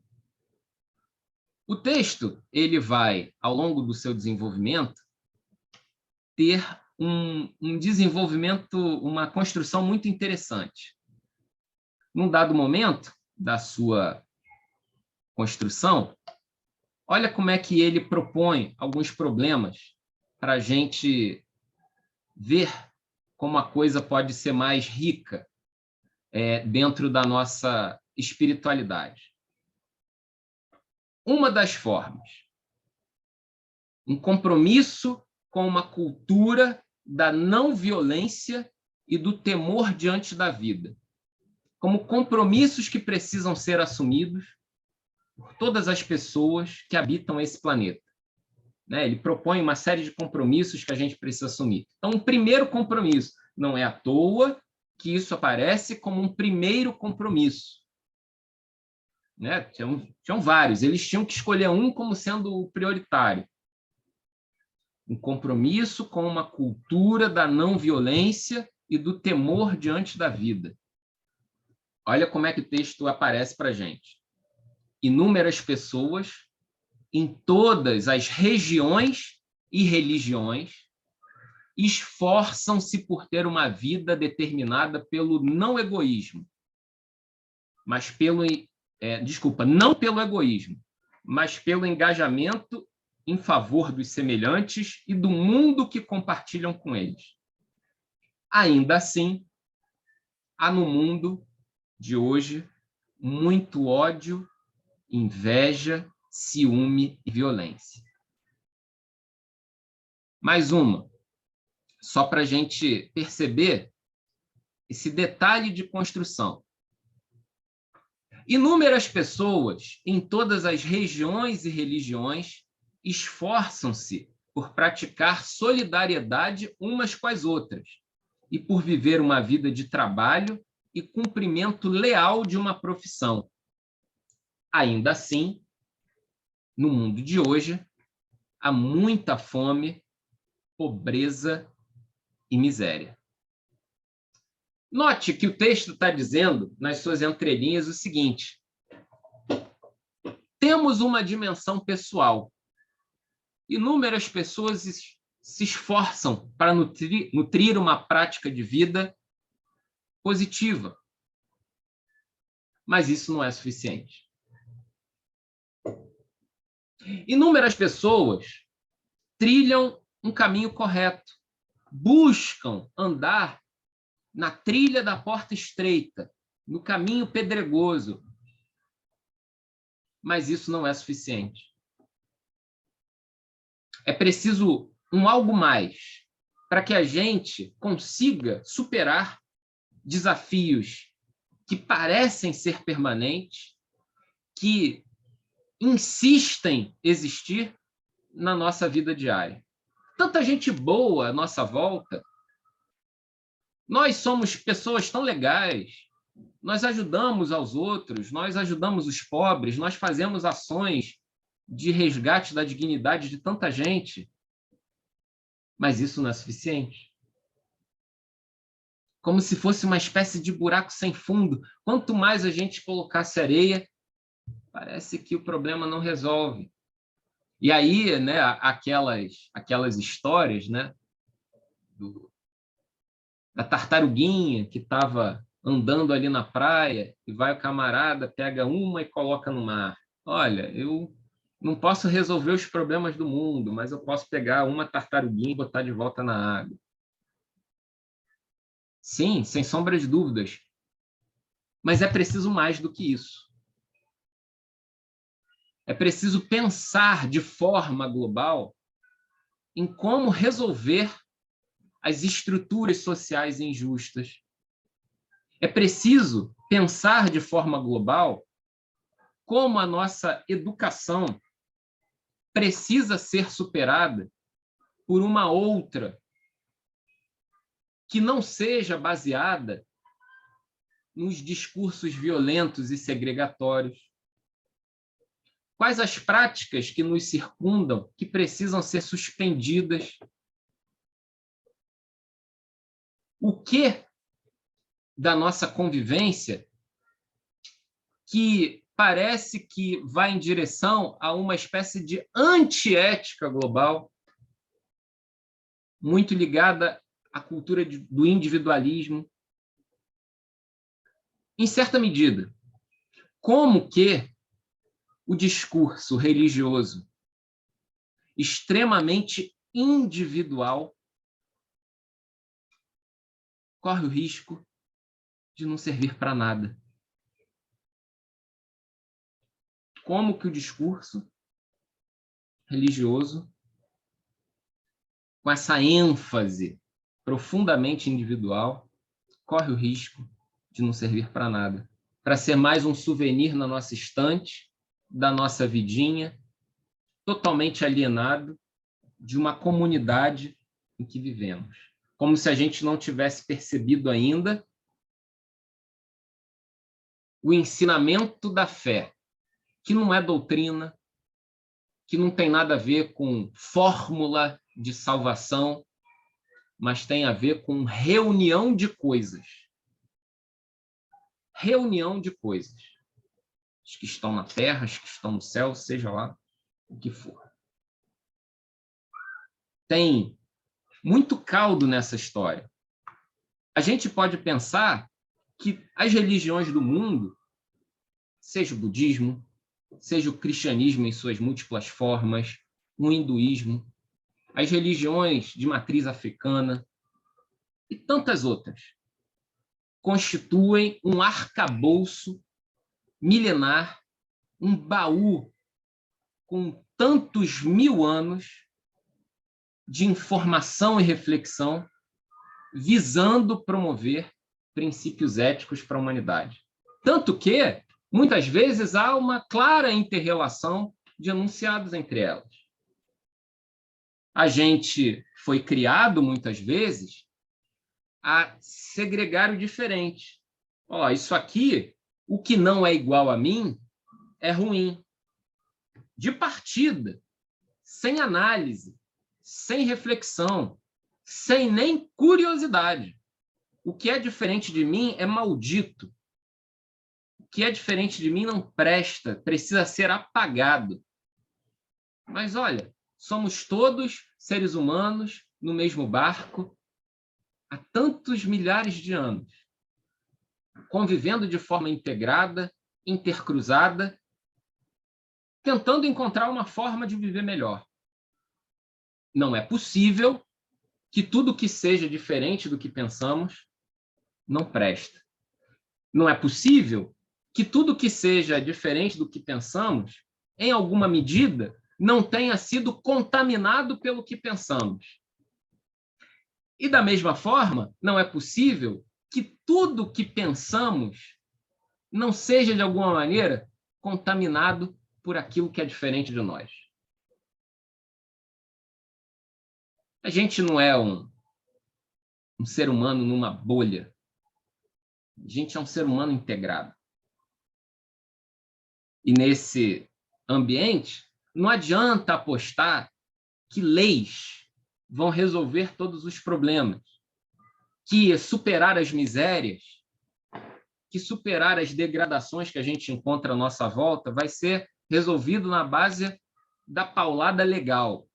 O texto, ele vai, ao longo do seu desenvolvimento, ter um desenvolvimento, uma construção muito interessante. Num dado momento da sua construção, olha como é que ele propõe alguns problemas para a gente ver como a coisa pode ser mais rica dentro da nossa espiritualidade. Uma das formas, um compromisso com uma cultura da não violência e do temor diante da vida, como compromissos que precisam ser assumidos por todas as pessoas que habitam esse planeta. Ele propõe uma série de compromissos que a gente precisa assumir. Então, um primeiro compromisso, não é à toa que isso aparece como um primeiro compromisso. Tinham vários, eles tinham que escolher um como sendo o prioritário. Um compromisso com uma cultura da não violência e do temor diante da vida. Olha como é que o texto aparece para a gente. Inúmeras pessoas em todas as regiões e religiões esforçam-se por ter uma vida determinada pelo não egoísmo, mas não pelo egoísmo, mas pelo engajamento em favor dos semelhantes e do mundo que compartilham com eles. Ainda assim, há no mundo de hoje muito ódio, inveja, ciúme e violência. Mais uma, só para a gente perceber esse detalhe de construção. Inúmeras pessoas em todas as regiões e religiões esforçam-se por praticar solidariedade umas com as outras e por viver uma vida de trabalho e cumprimento leal de uma profissão. Ainda assim, no mundo de hoje, há muita fome, pobreza e miséria. Note que o texto está dizendo, nas suas entrelinhas, o seguinte: temos uma dimensão pessoal. Inúmeras pessoas se esforçam para nutrir uma prática de vida positiva, mas isso não é suficiente. Inúmeras pessoas trilham um caminho correto, buscam andar na trilha da porta estreita, no caminho pedregoso, mas isso não é suficiente. É preciso um algo mais para que a gente consiga superar desafios que parecem ser permanentes, que insistem existir na nossa vida diária. Tanta gente boa à nossa volta. Nós somos pessoas tão legais, nós ajudamos aos outros, nós ajudamos os pobres, nós fazemos ações de resgate da dignidade de tanta gente, mas isso não é suficiente. Como se fosse uma espécie de buraco sem fundo. Quanto mais a gente colocasse areia, parece que o problema não resolve. E aí, aquelas histórias, da tartaruguinha que estava andando ali na praia e vai o camarada, pega uma e coloca no mar. Olha, eu não posso resolver os problemas do mundo, mas eu posso pegar uma tartaruguinha e botar de volta na água. Sim, sem sombra de dúvidas. Mas é preciso mais do que isso. É preciso pensar de forma global em como resolver as estruturas sociais injustas. É preciso pensar de forma global como a nossa educação precisa ser superada por uma outra que não seja baseada nos discursos violentos e segregatórios? Quais as práticas que nos circundam que precisam ser suspendidas? O que da nossa convivência que parece que vai em direção a uma espécie de antiética global, muito ligada à cultura do individualismo? Em certa medida, como que o discurso religioso extremamente individual corre o risco de não servir para nada? Como que o discurso religioso, com essa ênfase profundamente individual, corre o risco de não servir para nada, para ser mais um souvenir na nossa estante, da nossa vidinha, totalmente alienado de uma comunidade em que vivemos. Como se a gente não tivesse percebido ainda o ensinamento da fé, que não é doutrina, que não tem nada a ver com fórmula de salvação, mas tem a ver com reunião de coisas. Reunião de coisas. As que estão na terra, as que estão no céu, seja lá o que for. Tem muito caldo nessa história. A gente pode pensar que as religiões do mundo, seja o budismo, seja o cristianismo em suas múltiplas formas, o hinduísmo, as religiões de matriz africana e tantas outras, constituem um arcabouço milenar, um baú com tantos mil anos de informação e reflexão, visando promover princípios éticos para a humanidade. Tanto que, muitas vezes, há uma clara inter-relação de enunciados entre elas. A gente foi criado, muitas vezes, a segregar o diferente. Ó, isso aqui, o que não é igual a mim, é ruim. De partida, sem análise, sem reflexão, sem nem curiosidade. O que é diferente de mim é maldito. O que é diferente de mim não presta, precisa ser apagado. Mas olha, somos todos seres humanos no mesmo barco há tantos milhares de anos, convivendo de forma integrada, intercruzada, tentando encontrar uma forma de viver melhor. Não é possível que tudo que seja diferente do que pensamos não presta. Não é possível que tudo que seja diferente do que pensamos, em alguma medida, não tenha sido contaminado pelo que pensamos. E, da mesma forma, não é possível que tudo que pensamos não seja, de alguma maneira, contaminado por aquilo que é diferente de nós. A gente não é um ser humano numa bolha. A gente é um ser humano integrado. E nesse ambiente, não adianta apostar que leis vão resolver todos os problemas, que superar as misérias, que superar as degradações que a gente encontra à nossa volta vai ser resolvido na base da paulada legal.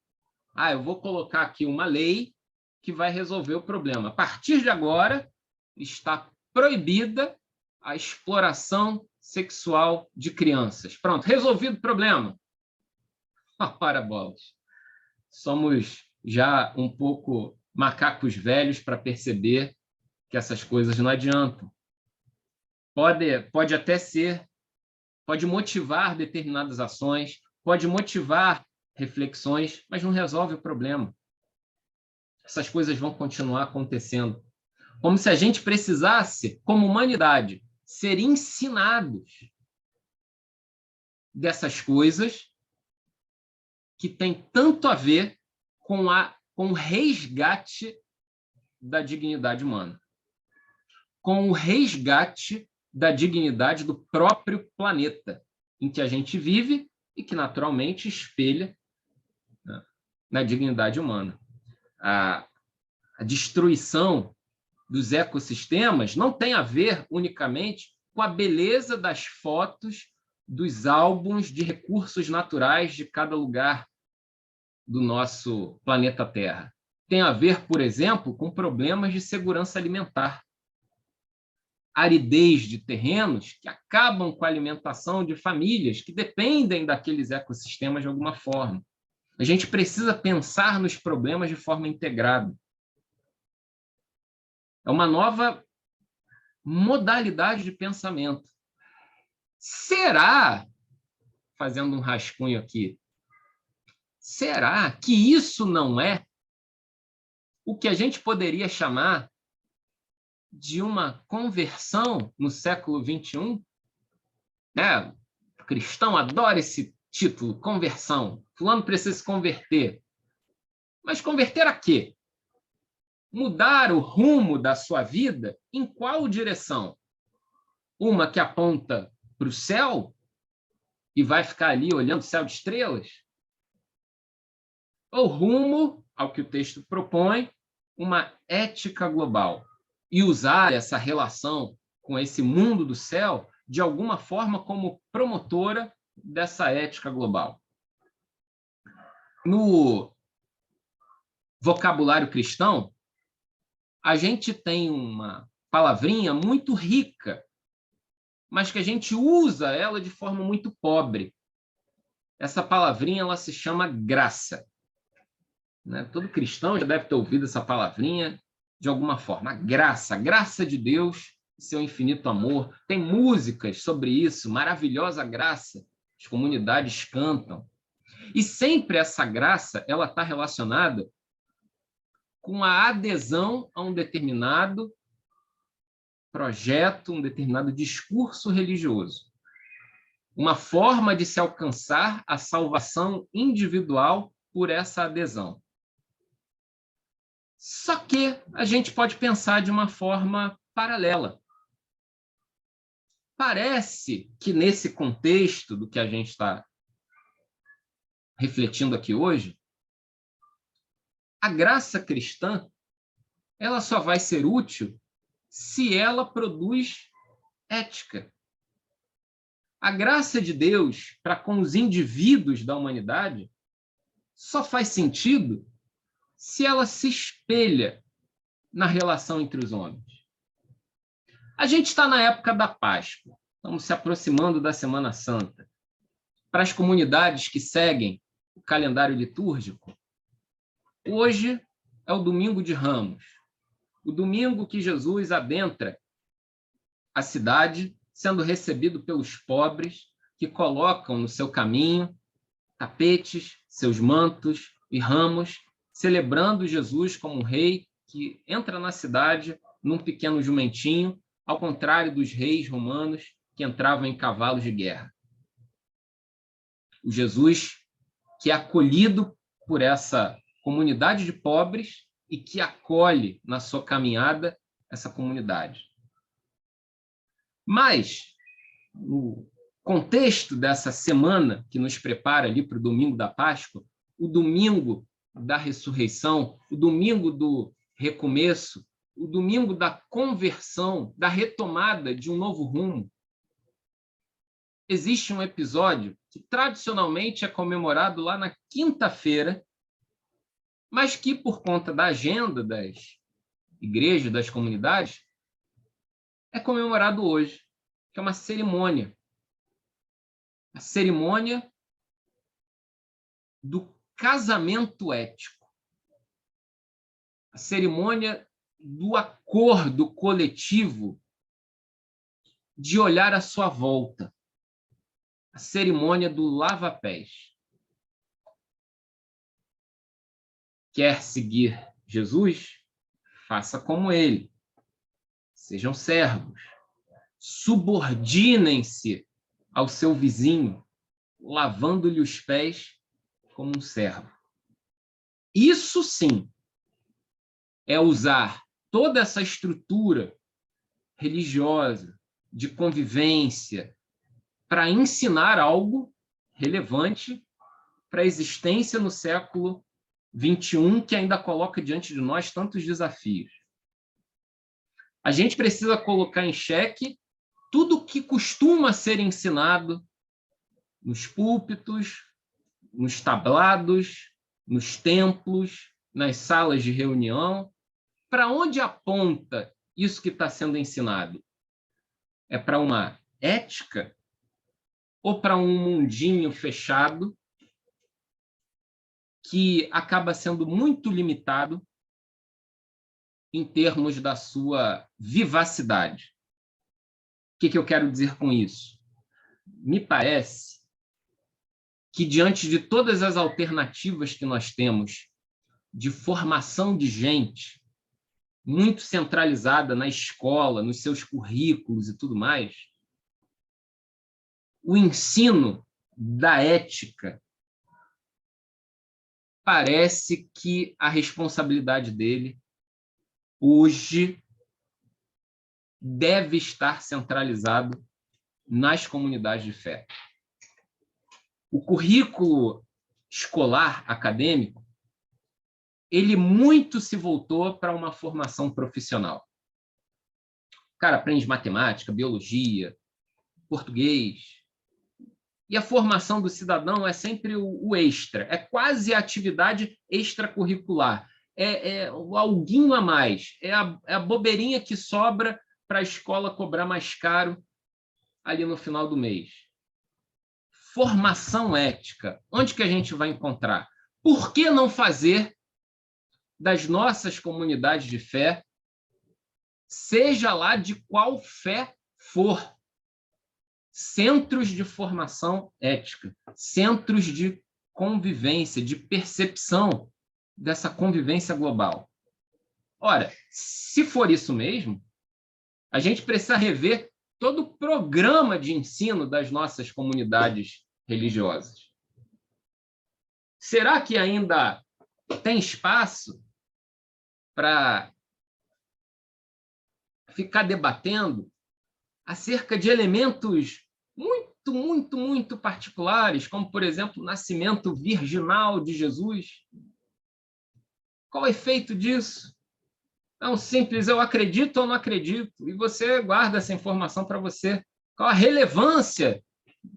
Ah, eu vou colocar aqui uma lei que vai resolver o problema. A partir de agora, está proibida a exploração sexual de crianças. Pronto, resolvido o problema. Para bolas. Somos já um pouco macacos velhos para perceber que essas coisas não adiantam. Pode até ser, pode motivar determinadas ações, pode motivar reflexões, mas não resolve o problema. Essas coisas vão continuar acontecendo. Como se a gente precisasse, como humanidade, ser ensinados dessas coisas que têm tanto a ver com o resgate da dignidade humana, com o resgate da dignidade do próprio planeta em que a gente vive e que, naturalmente, espelha, né, na dignidade humana. A destruição dos ecossistemas não tem a ver unicamente com a beleza das fotos dos álbuns de recursos naturais de cada lugar do nosso planeta Terra. Tem a ver, por exemplo, com problemas de segurança alimentar. Aridez de terrenos que acabam com a alimentação de famílias que dependem daqueles ecossistemas de alguma forma. A gente precisa pensar nos problemas de forma integrada. É uma nova modalidade de pensamento. Será, fazendo um rascunho aqui, será que isso não é o que a gente poderia chamar de uma conversão no século XXI? O cristão adora esse título, conversão. Fulano precisa se converter. Mas converter a quê? Mudar o rumo da sua vida em qual direção? Uma que aponta para o céu e vai ficar ali olhando o céu de estrelas? Ou rumo ao que o texto propõe, uma ética global, e usar essa relação com esse mundo do céu de alguma forma como promotora dessa ética global. No vocabulário cristão, a gente tem uma palavrinha muito rica, mas que a gente usa ela de forma muito pobre. Essa palavrinha ela se chama graça. Todo cristão já deve ter ouvido essa palavrinha de alguma forma. A graça de Deus, seu infinito amor. Tem músicas sobre isso, maravilhosa graça. As comunidades cantam. E sempre essa graça ela está relacionada com a adesão a um determinado projeto, um determinado discurso religioso. Uma forma de se alcançar a salvação individual por essa adesão. Só que a gente pode pensar de uma forma paralela. Parece que nesse contexto do que a gente está refletindo aqui hoje, a graça cristã ela só vai ser útil se ela produz ética. A graça de Deus para com os indivíduos da humanidade só faz sentido se ela se espelha na relação entre os homens. A gente está na época da Páscoa, estamos se aproximando da Semana Santa. Para as comunidades que seguem o calendário litúrgico, hoje é o Domingo de Ramos, o domingo que Jesus adentra a cidade, sendo recebido pelos pobres, que colocam no seu caminho tapetes, seus mantos e ramos, celebrando Jesus como um rei que entra na cidade num pequeno jumentinho, ao contrário dos reis romanos que entravam em cavalos de guerra. O Jesus que é acolhido por essa comunidade de pobres e que acolhe na sua caminhada essa comunidade. Mas, no contexto dessa semana que nos prepara ali para o domingo da Páscoa, o domingo da ressurreição, o domingo do recomeço, o domingo da conversão, da retomada de um novo rumo, existe um episódio que tradicionalmente é comemorado lá na quinta-feira, mas que, por conta da agenda das igrejas, das comunidades, é comemorado hoje, que é uma cerimônia. A cerimônia do casamento ético. A cerimônia do acordo coletivo de olhar à sua volta. A cerimônia do lava-pés. Quer seguir Jesus? Faça como ele. Sejam servos. Subordinem-se ao seu vizinho, lavando-lhe os pés como um servo. Isso sim é usar toda essa estrutura religiosa, de convivência, para ensinar algo relevante para a existência no século XXI, que ainda coloca diante de nós tantos desafios. A gente precisa colocar em xeque tudo que costuma ser ensinado nos púlpitos, nos tablados, nos templos, nas salas de reunião. Para onde aponta isso que está sendo ensinado? É para uma ética ou para um mundinho fechado que acaba sendo muito limitado em termos da sua vivacidade? O que eu quero dizer com isso? Me parece que, diante de todas as alternativas que nós temos de formação de gente, muito centralizada na escola, nos seus currículos e tudo mais, o ensino da ética parece que a responsabilidade dele hoje deve estar centralizado nas comunidades de fé. O currículo escolar acadêmico, ele muito se voltou para uma formação profissional. O cara aprende matemática, biologia, português. E a formação do cidadão é sempre o extra, é quase a atividade extracurricular, é o alguinho a mais, é a bobeirinha que sobra para a escola cobrar mais caro ali no final do mês. Formação ética, onde que a gente vai encontrar? Por que não fazer das nossas comunidades de fé, seja lá de qual fé for, centros de formação ética, centros de convivência, de percepção dessa convivência global? Ora, se for isso mesmo, a gente precisa rever todo o programa de ensino das nossas comunidades religiosas. Será que ainda tem espaço para ficar debatendo acerca de elementos muito particulares, como, por exemplo, o nascimento virginal de Jesus? Qual é o efeito disso? É um simples eu acredito ou não acredito, e você guarda essa informação para você. Qual a relevância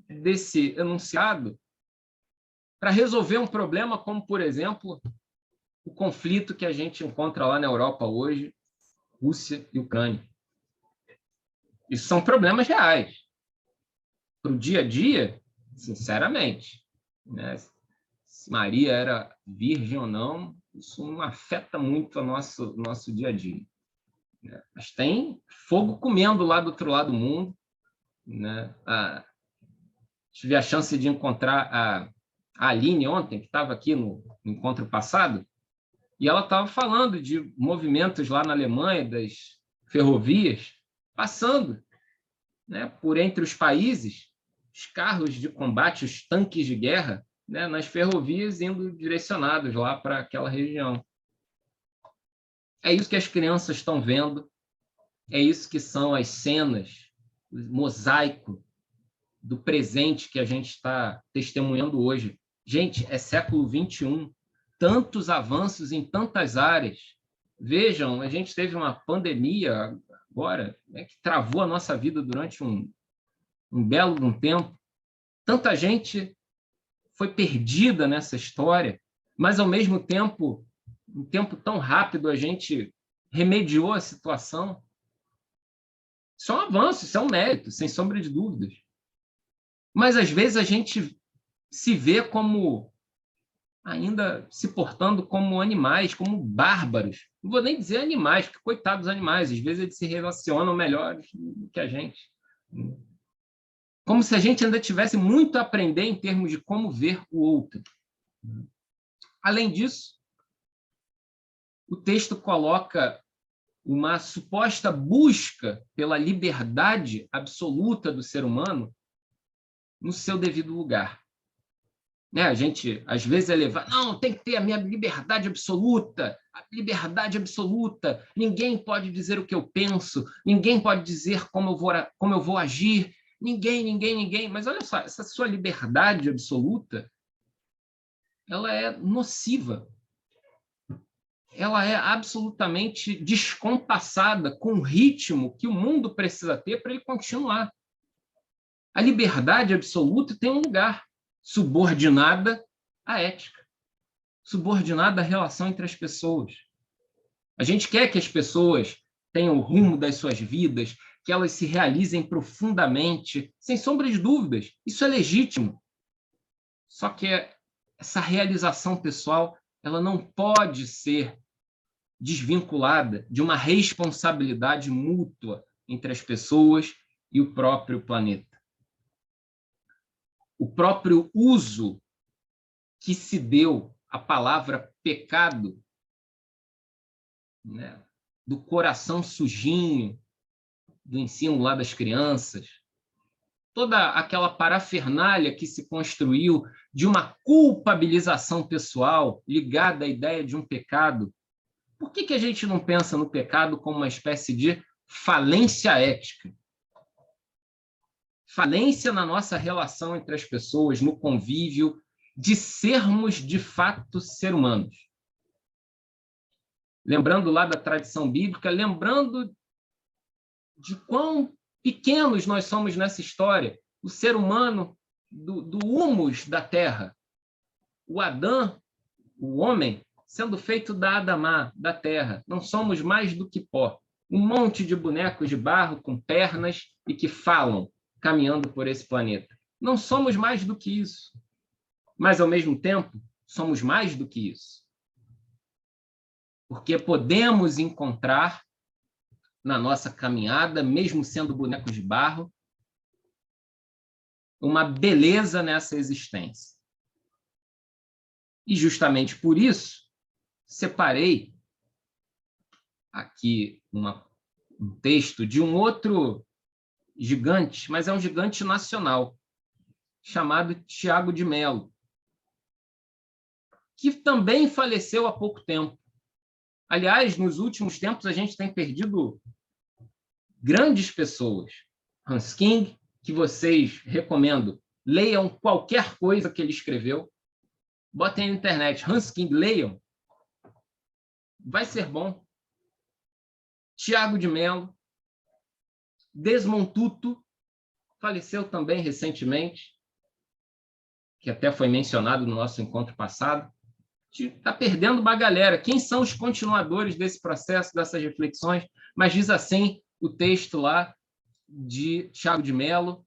desse enunciado para resolver um problema como, por exemplo, o conflito que a gente encontra lá na Europa hoje, Rússia e Ucrânia? Isso são problemas reais. Para o dia a dia, sinceramente, né? Se Maria era virgem ou não, isso não afeta muito o nosso dia a dia, né? Mas tem fogo comendo lá do outro lado do mundo, né? Tive a chance de encontrar a Aline ontem, que estava aqui no encontro passado, e ela estava falando de movimentos lá na Alemanha, das ferrovias, passando, né, por entre os países, os carros de combate, os tanques de guerra, né, nas ferrovias indo direcionados lá para aquela região. É isso que as crianças estão vendo, é isso que são as cenas, o mosaico do presente que a gente está testemunhando hoje. Gente, é século XXI, tantos avanços em tantas áreas. Vejam, a gente teve uma pandemia agora, né, que travou a nossa vida durante um belo tempo. Tanta gente foi perdida nessa história, mas, ao mesmo tempo, um tempo tão rápido, a gente remediou a situação. Isso é um avanço, isso é um mérito, sem sombra de dúvidas. Mas, às vezes, a gente se vê como ainda se portando como animais, como bárbaros. Não vou nem dizer animais, porque coitados dos animais, às vezes eles se relacionam melhores do que a gente. Como se a gente ainda tivesse muito a aprender em termos de como ver o outro. Além disso, o texto coloca uma suposta busca pela liberdade absoluta do ser humano no seu devido lugar. né? A gente, às vezes, é levar, não, tem que ter a minha liberdade absoluta, a liberdade absoluta, ninguém pode dizer o que eu penso, ninguém pode dizer como eu vou agir, ninguém. Mas olha só, essa sua liberdade absoluta, ela é nociva, ela é absolutamente descompassada com o ritmo que o mundo precisa ter para ele continuar. A liberdade absoluta tem um lugar, subordinada à ética, subordinada à relação entre as pessoas. A gente quer que as pessoas tenham o rumo das suas vidas, que elas se realizem profundamente, sem sombra de dúvidas. Isso é legítimo. Só que essa realização pessoal, ela não pode ser desvinculada de uma responsabilidade mútua entre as pessoas e o próprio planeta. O próprio uso que se deu à palavra pecado, né, do coração sujinho, do ensino lá das crianças, toda aquela parafernália que se construiu de uma culpabilização pessoal ligada à ideia de um pecado. Por que a gente não pensa no pecado como uma espécie de falência ética? Falência na nossa relação entre as pessoas, no convívio, de sermos, de fato, seres humanos. Lembrando lá da tradição bíblica, lembrando de quão pequenos nós somos nessa história, o ser humano do humus da terra, o Adão, o homem, sendo feito da Adamá, da terra. Não somos mais do que pó. Um monte de bonecos de barro com pernas e que falam, caminhando por esse planeta. Não somos mais do que isso. Mas, ao mesmo tempo, somos mais do que isso. Porque podemos encontrar na nossa caminhada, mesmo sendo bonecos de barro, uma beleza nessa existência. E justamente por isso, separei aqui um texto de um outro gigante, mas é um gigante nacional, chamado Tiago de Mello, que também faleceu há pouco tempo. Aliás, nos últimos tempos, a gente tem perdido grandes pessoas. Hans King, que vocês recomendo, leiam qualquer coisa que ele escreveu, botem na internet, Hans King, leiam, vai ser bom. Tiago de Mello, Desmond Tutu, faleceu também recentemente, que até foi mencionado no nosso encontro passado. Está perdendo uma galera. Quem são os continuadores desse processo, dessas reflexões? Mas diz assim o texto lá de Tiago de Mello,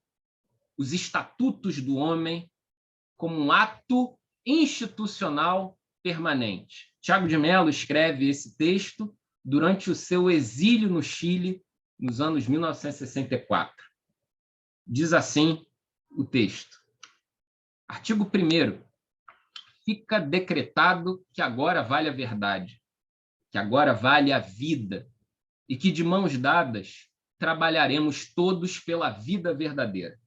os estatutos do homem como um ato institucional permanente. Tiago de Mello escreve esse texto durante o seu exílio no Chile, nos anos 1964. Diz assim o texto. Artigo 1º. Fica decretado que agora vale a verdade, que agora vale a vida, e que de mãos dadas trabalharemos todos pela vida verdadeira.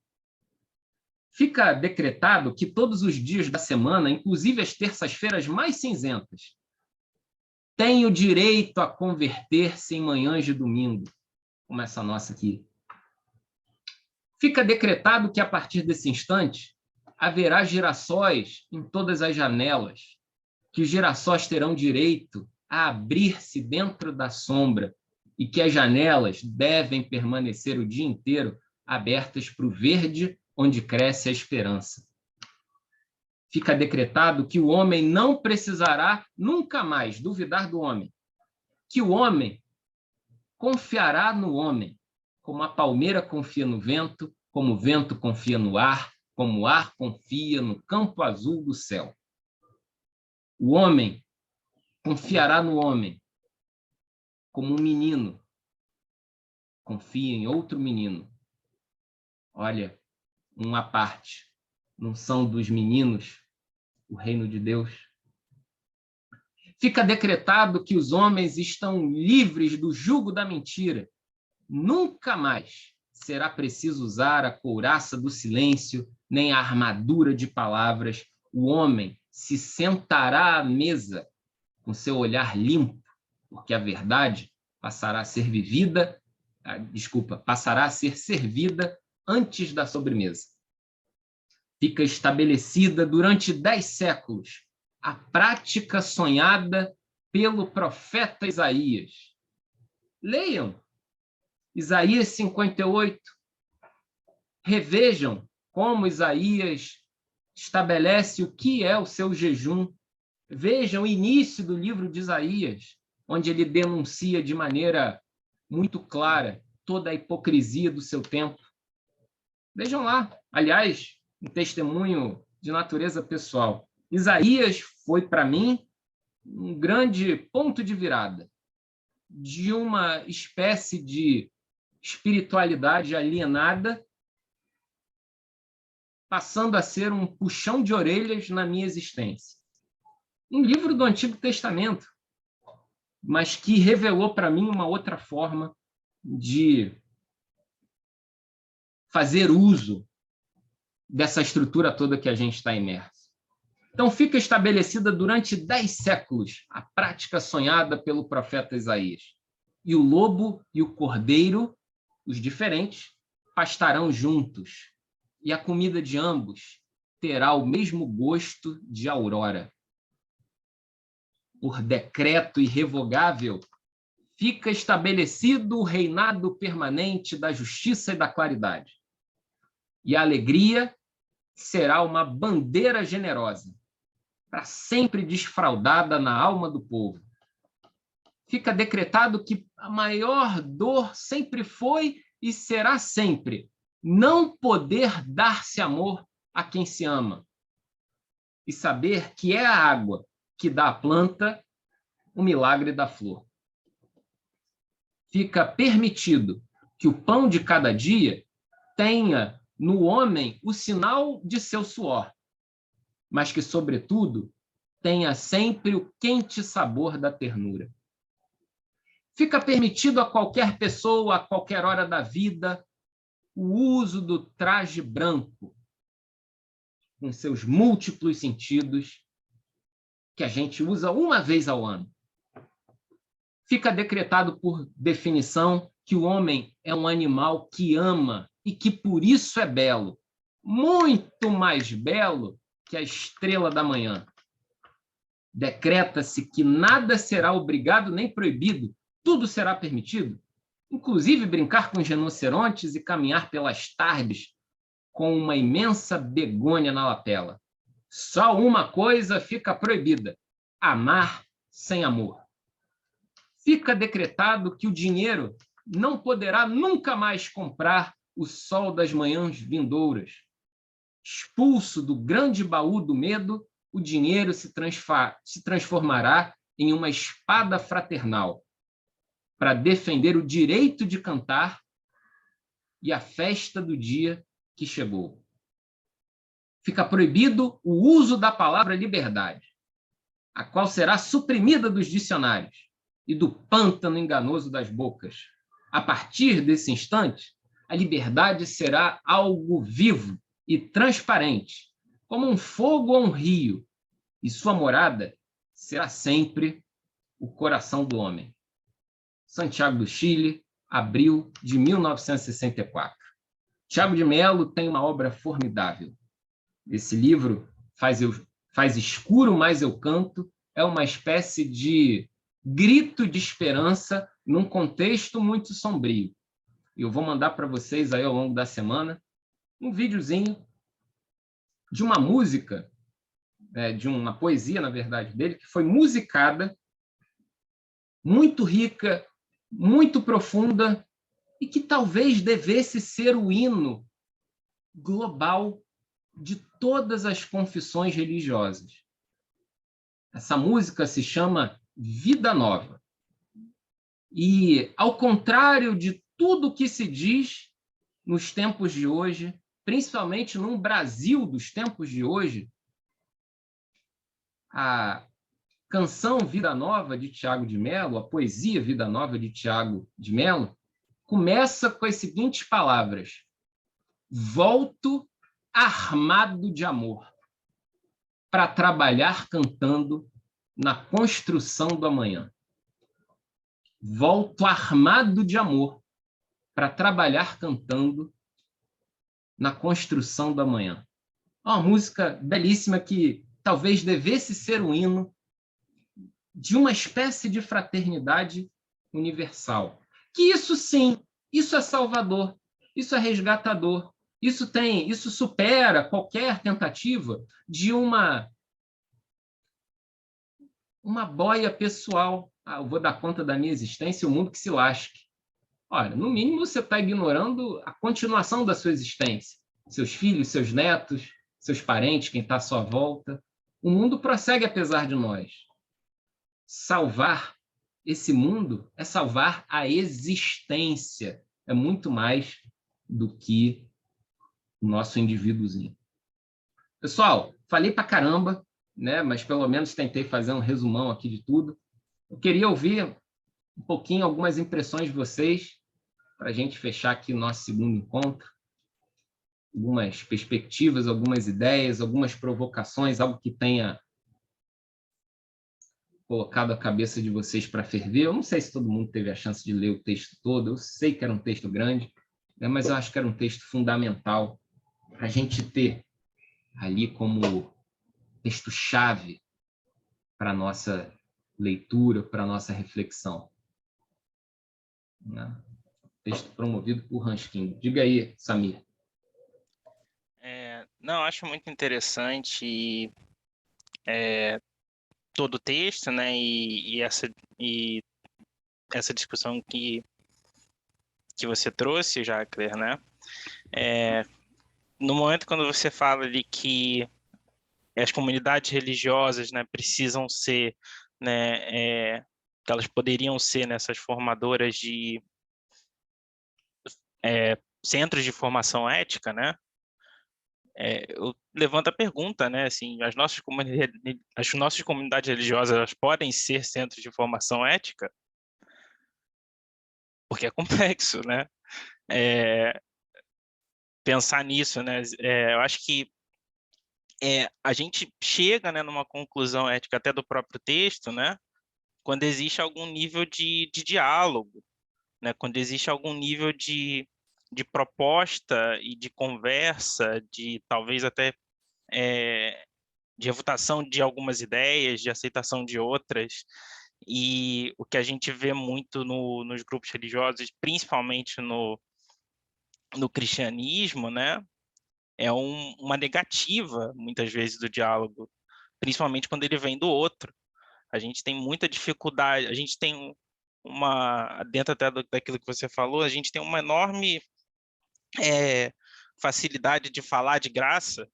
Fica decretado que todos os dias da semana, inclusive as terças-feiras mais cinzentas, têm o direito a converter-se em manhãs de domingo, como essa nossa aqui. Fica decretado que, a partir desse instante, haverá girassóis em todas as janelas, que os girassóis terão direito a abrir-se dentro da sombra e que as janelas devem permanecer o dia inteiro abertas para o verde onde cresce a esperança. Fica decretado que o homem não precisará nunca mais duvidar do homem, que o homem confiará no homem, como a palmeira confia no vento, como o vento confia no ar, como o ar confia no campo azul do céu. O homem confiará no homem, como um menino confia em outro menino. Olha, uma parte, não são dos meninos o reino de Deus. Fica decretado que os homens estão livres do jugo da mentira. Nunca mais será preciso usar a couraça do silêncio, nem a armadura de palavras. o homem se sentará à mesa com seu olhar limpo, porque a verdade passará a ser passará a ser servida antes da sobremesa. Fica estabelecida durante 10 séculos a prática sonhada pelo profeta Isaías. Leiam Isaías 58, revejam como Isaías estabelece o que é o seu jejum. Vejam o início do livro de Isaías, onde ele denuncia de maneira muito clara toda a hipocrisia do seu tempo. Vejam lá, aliás, um testemunho de natureza pessoal. Isaías foi, para mim, um grande ponto de virada de uma espécie de espiritualidade alienada, passando a ser um puxão de orelhas na minha existência. Um livro do Antigo Testamento, mas que revelou para mim uma outra forma de fazer uso dessa estrutura toda que a gente está imerso. Então, fica estabelecida durante 10 séculos a prática sonhada pelo profeta Isaías. E o lobo e o cordeiro, os diferentes, pastarão juntos, e a comida de ambos terá o mesmo gosto de aurora. Por decreto irrevogável, fica estabelecido o reinado permanente da justiça e da claridade. E a alegria será uma bandeira generosa, para sempre desfraldada na alma do povo. Fica decretado que a maior dor sempre foi e será sempre não poder dar-se amor a quem se ama, e saber que é a água que dá à planta o milagre da flor. Fica permitido que o pão de cada dia tenha no homem o sinal de seu suor, mas que, sobretudo, tenha sempre o quente sabor da ternura. Fica permitido a qualquer pessoa, a qualquer hora da vida, o uso do traje branco, com seus múltiplos sentidos, que a gente usa uma vez ao ano. Fica decretado por definição que o homem é um animal que ama e que por isso é belo, muito mais belo que a estrela da manhã. Decreta-se que nada será obrigado nem proibido, tudo será permitido, inclusive brincar com os rinocerontes e caminhar pelas tardes com uma imensa begônia na lapela. Só uma coisa fica proibida: amar sem amor. Fica decretado que o dinheiro não poderá nunca mais comprar o sol das manhãs vindouras. Expulso do grande baú do medo, o dinheiro se transformará em uma espada fraternal para defender o direito de cantar e a festa do dia que chegou. Fica proibido o uso da palavra liberdade, a qual será suprimida dos dicionários e do pântano enganoso das bocas. A partir desse instante, a liberdade será algo vivo e transparente, como um fogo ou um rio, e sua morada será sempre o coração do homem. Santiago do Chile, abril de 1964. Tiago de Mello tem uma obra formidável. Esse livro, Faz escuro, mas eu canto, é uma espécie de grito de esperança num contexto muito sombrio. Eu vou mandar para vocês aí ao longo da semana um videozinho de uma música, de uma poesia, na verdade, dele, que foi musicada, muito rica, muito profunda, e que talvez devesse ser o hino global de todas as confissões religiosas. Essa música se chama Vida Nova. E, ao contrário de tudo que se diz nos tempos de hoje, principalmente no Brasil dos tempos de hoje, a canção Vida Nova de Tiago de Mello, a poesia Vida Nova de Tiago de Mello, começa com as seguintes palavras: volto armado de amor. para trabalhar cantando na construção do amanhã. Volto armado de amor para trabalhar cantando na construção do amanhã. Uma música belíssima que talvez devesse ser um hino de uma espécie de fraternidade universal. Que isso sim, isso é salvador, isso é resgatador, isso supera qualquer tentativa de uma boia pessoal. Eu vou dar conta da minha existência, o mundo que se lasque. Olha, no mínimo você está ignorando a continuação da sua existência. Seus filhos, seus netos, seus parentes, quem está à sua volta. O mundo prossegue apesar de nós. Salvar esse mundo é salvar a existência. É muito mais do que o nosso indivíduozinho. Pessoal, falei pra caramba, né? Mas pelo menos tentei fazer um resumão aqui de tudo. Eu queria ouvir um pouquinho, algumas impressões de vocês, para a gente fechar aqui o nosso segundo encontro. Algumas perspectivas, algumas ideias, algumas provocações, algo que tenha colocado a cabeça de vocês para ferver. Eu não sei se todo mundo teve a chance de ler o texto todo, eu sei que era um texto grande, né, mas eu acho que era um texto fundamental para a gente ter ali como texto-chave para a nossa leitura, para a nossa reflexão. Né? Texto promovido por Ranskin. Diga aí, Samir. Não, acho muito interessante todo o texto, né, e essa discussão que você trouxe, Jacler, né? No momento quando você fala de que as comunidades religiosas, né, precisam ser, né, que elas poderiam ser nessas formadoras de centros de formação ética, né? Eu levanto a pergunta, né? Assim, as nossas comunidades religiosas, elas podem ser centros de formação ética? Porque é complexo, né? Pensar nisso, né? Eu acho que a gente chega, né, numa conclusão ética até do próprio texto, né? Quando existe algum nível de diálogo, né? Quando existe algum nível de proposta e de conversa, de talvez até de refutação de algumas ideias, de aceitação de outras. E o que a gente vê muito nos grupos religiosos, principalmente no cristianismo, né, é uma negativa, muitas vezes, do diálogo, principalmente quando ele vem do outro. A gente tem muita dificuldade, a gente tem dentro até daquilo que você falou, a gente tem uma enorme facilidade de falar de graça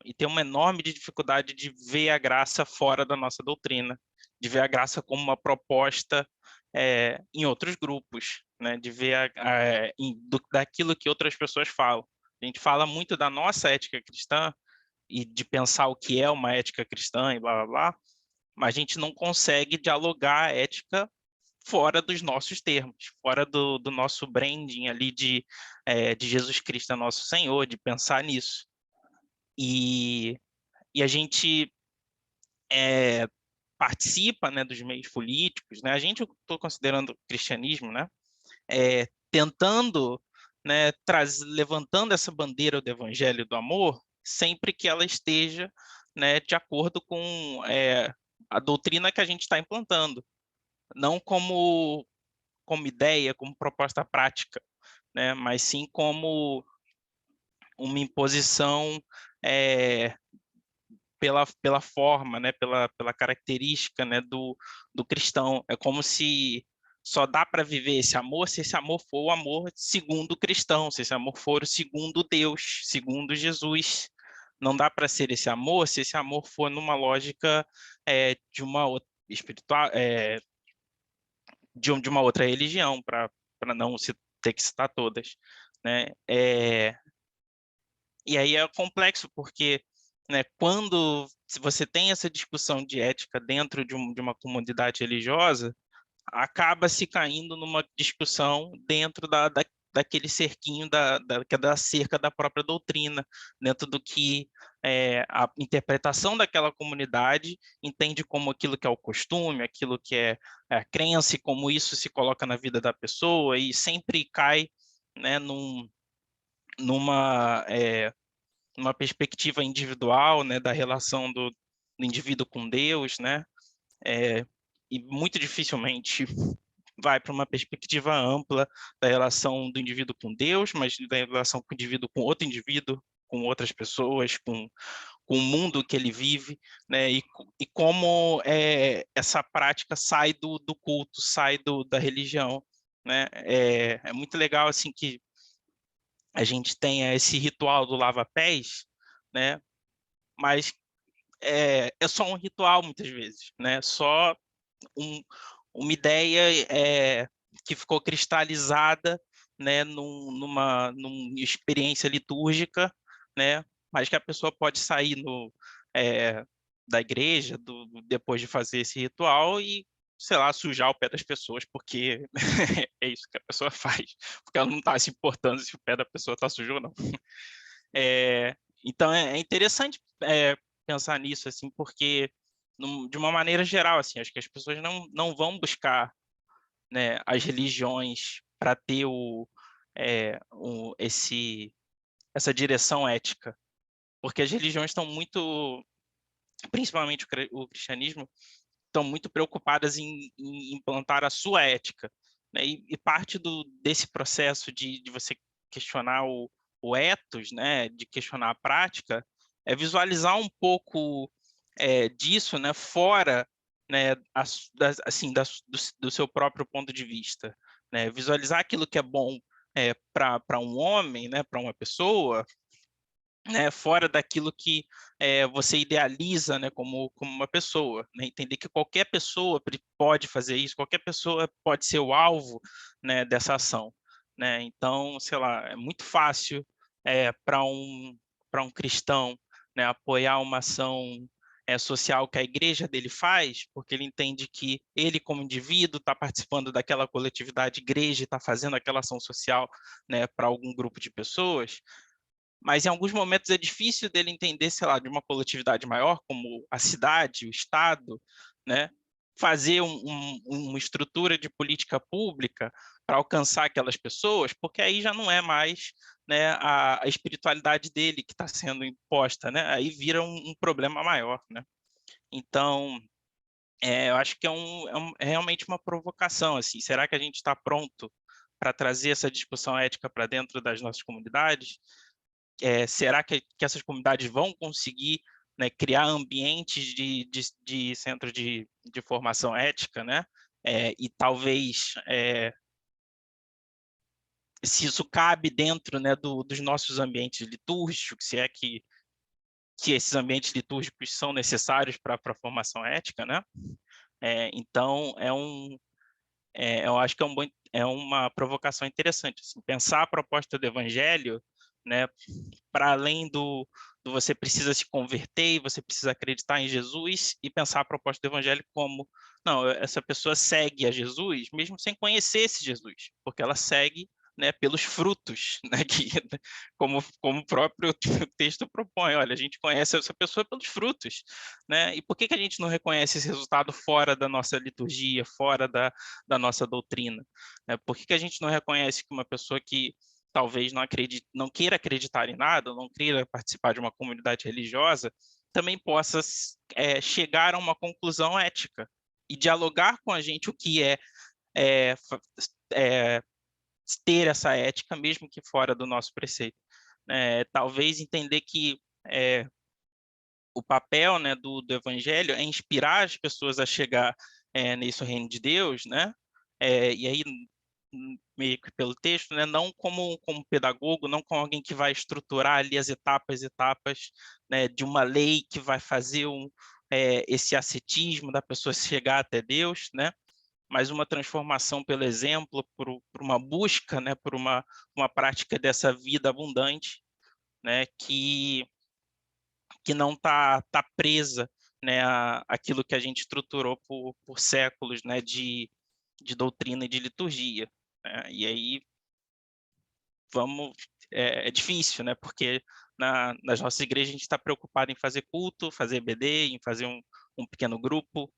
e tem uma enorme dificuldade de ver a graça fora da nossa doutrina, de ver a graça como uma proposta em outros grupos, né? De ver daquilo que outras pessoas falam. A gente fala muito da nossa ética cristã e de pensar o que é uma ética cristã e blá, blá, blá, mas a gente não consegue dialogar a ética fora dos nossos termos, fora do nosso branding ali de Jesus Cristo, nosso Senhor, de pensar nisso. E a gente participa, né, dos meios políticos, né? A gente, eu estou considerando o cristianismo, né, tentando, né, levantando essa bandeira do evangelho do amor, sempre que ela esteja, né, de acordo com a doutrina que a gente está implantando, não como ideia, como proposta prática, né, mas sim como uma imposição pela forma, né, pela característica, né, do cristão. É como se só dá para viver esse amor se esse amor for o amor segundo o cristão, se esse amor for o segundo Deus, segundo Jesus. Não dá para ser esse amor se esse amor for numa lógica de uma outra espiritual, de uma outra religião, para não ter que citar todas, né? E aí é complexo, porque, né, se você tem essa discussão de ética dentro de uma comunidade religiosa, acaba se caindo numa discussão dentro daquele cerquinho da cerca da própria doutrina, dentro do que a interpretação daquela comunidade, entende como aquilo que é o costume, aquilo que é a crença e como isso se coloca na vida da pessoa e sempre cai, né, numa uma perspectiva individual, né, da relação do indivíduo com Deus, né, e muito dificilmente vai para uma perspectiva ampla da relação do indivíduo com Deus, mas da relação com o indivíduo com outro indivíduo, com outras pessoas, com o mundo que ele vive, né, e como essa prática sai do culto, sai da religião, né, é muito legal assim que a gente tenha esse ritual do lava-pés, né, mas é só um ritual muitas vezes, né? Só uma ideia que ficou cristalizada, né? Numa experiência litúrgica, né? Mas que a pessoa pode sair da igreja depois de fazer esse ritual e, sei lá, sujar o pé das pessoas, porque é isso que a pessoa faz, porque ela não está se importando se o pé da pessoa está sujo ou não. Então é interessante pensar nisso, assim, porque de uma maneira geral, assim, acho que as pessoas não vão buscar, né, as religiões para ter essa direção ética, porque as religiões estão muito, principalmente o cristianismo, estão muito preocupadas em implantar a sua ética, né? E parte desse processo de você questionar o ethos, né? De questionar a prática, é visualizar um pouco disso, né? Fora, né? Assim, do seu próprio ponto de vista, né? Visualizar aquilo que é bom para um homem, né? Para uma pessoa, né, fora daquilo que você idealiza, né, como uma pessoa, né, entender que qualquer pessoa pode fazer isso, qualquer pessoa pode ser o alvo, né, dessa ação, né? Então, sei lá, é muito fácil para um cristão, né, apoiar uma ação social que a igreja dele faz, porque ele entende que ele, como indivíduo, está participando daquela coletividade igreja, está fazendo aquela ação social, né, para algum grupo de pessoas, mas em alguns momentos é difícil dele entender, sei lá, de uma coletividade maior, como a cidade, o Estado, né? Fazer uma estrutura de política pública para alcançar aquelas pessoas, porque aí já não é mais, né, a espiritualidade dele que está sendo imposta, né? Aí vira um problema maior, né? Então, eu acho que é realmente uma provocação, assim. Será que a gente está pronto para trazer essa discussão ética para dentro das nossas comunidades? Será que essas comunidades vão conseguir, né, criar ambientes de centro de formação ética, né? E talvez, se isso cabe dentro, né, dos nossos ambientes litúrgicos, se é que esses ambientes litúrgicos são necessários para a formação ética, né? Então, eu acho que é uma provocação interessante, assim, pensar a proposta do evangelho, né, para além do você precisa se converter e você precisa acreditar em Jesus, e pensar a proposta do evangelho como, não, essa pessoa segue a Jesus mesmo sem conhecer esse Jesus, porque ela segue, né, pelos frutos, né, como o próprio texto propõe. Olha, a gente conhece essa pessoa pelos frutos, né? E por que a gente não reconhece esse resultado fora da nossa liturgia, fora da nossa doutrina? Por que a gente não reconhece que uma pessoa que talvez não queira acreditar em nada, não queira participar de uma comunidade religiosa, também possa chegar a uma conclusão ética e dialogar com a gente o que é, é ter essa ética, mesmo que fora do nosso preceito. Talvez entender que o papel, né, do evangelho é inspirar as pessoas a chegar nesse reino de Deus, né? E aí, meio que pelo texto, né, não como pedagogo, não como alguém que vai estruturar ali as etapas, né, de uma lei que vai fazer esse ascetismo da pessoa chegar até Deus, né? Mas uma transformação pelo exemplo, por uma busca, né, por uma prática dessa vida abundante, né, que não tá presa, né, àquilo que a gente estruturou por séculos, né, de doutrina e de liturgia, né? E aí é difícil, né, porque nas nossas igrejas a gente está preocupado em fazer culto, fazer EBD, em fazer um pequeno grupo,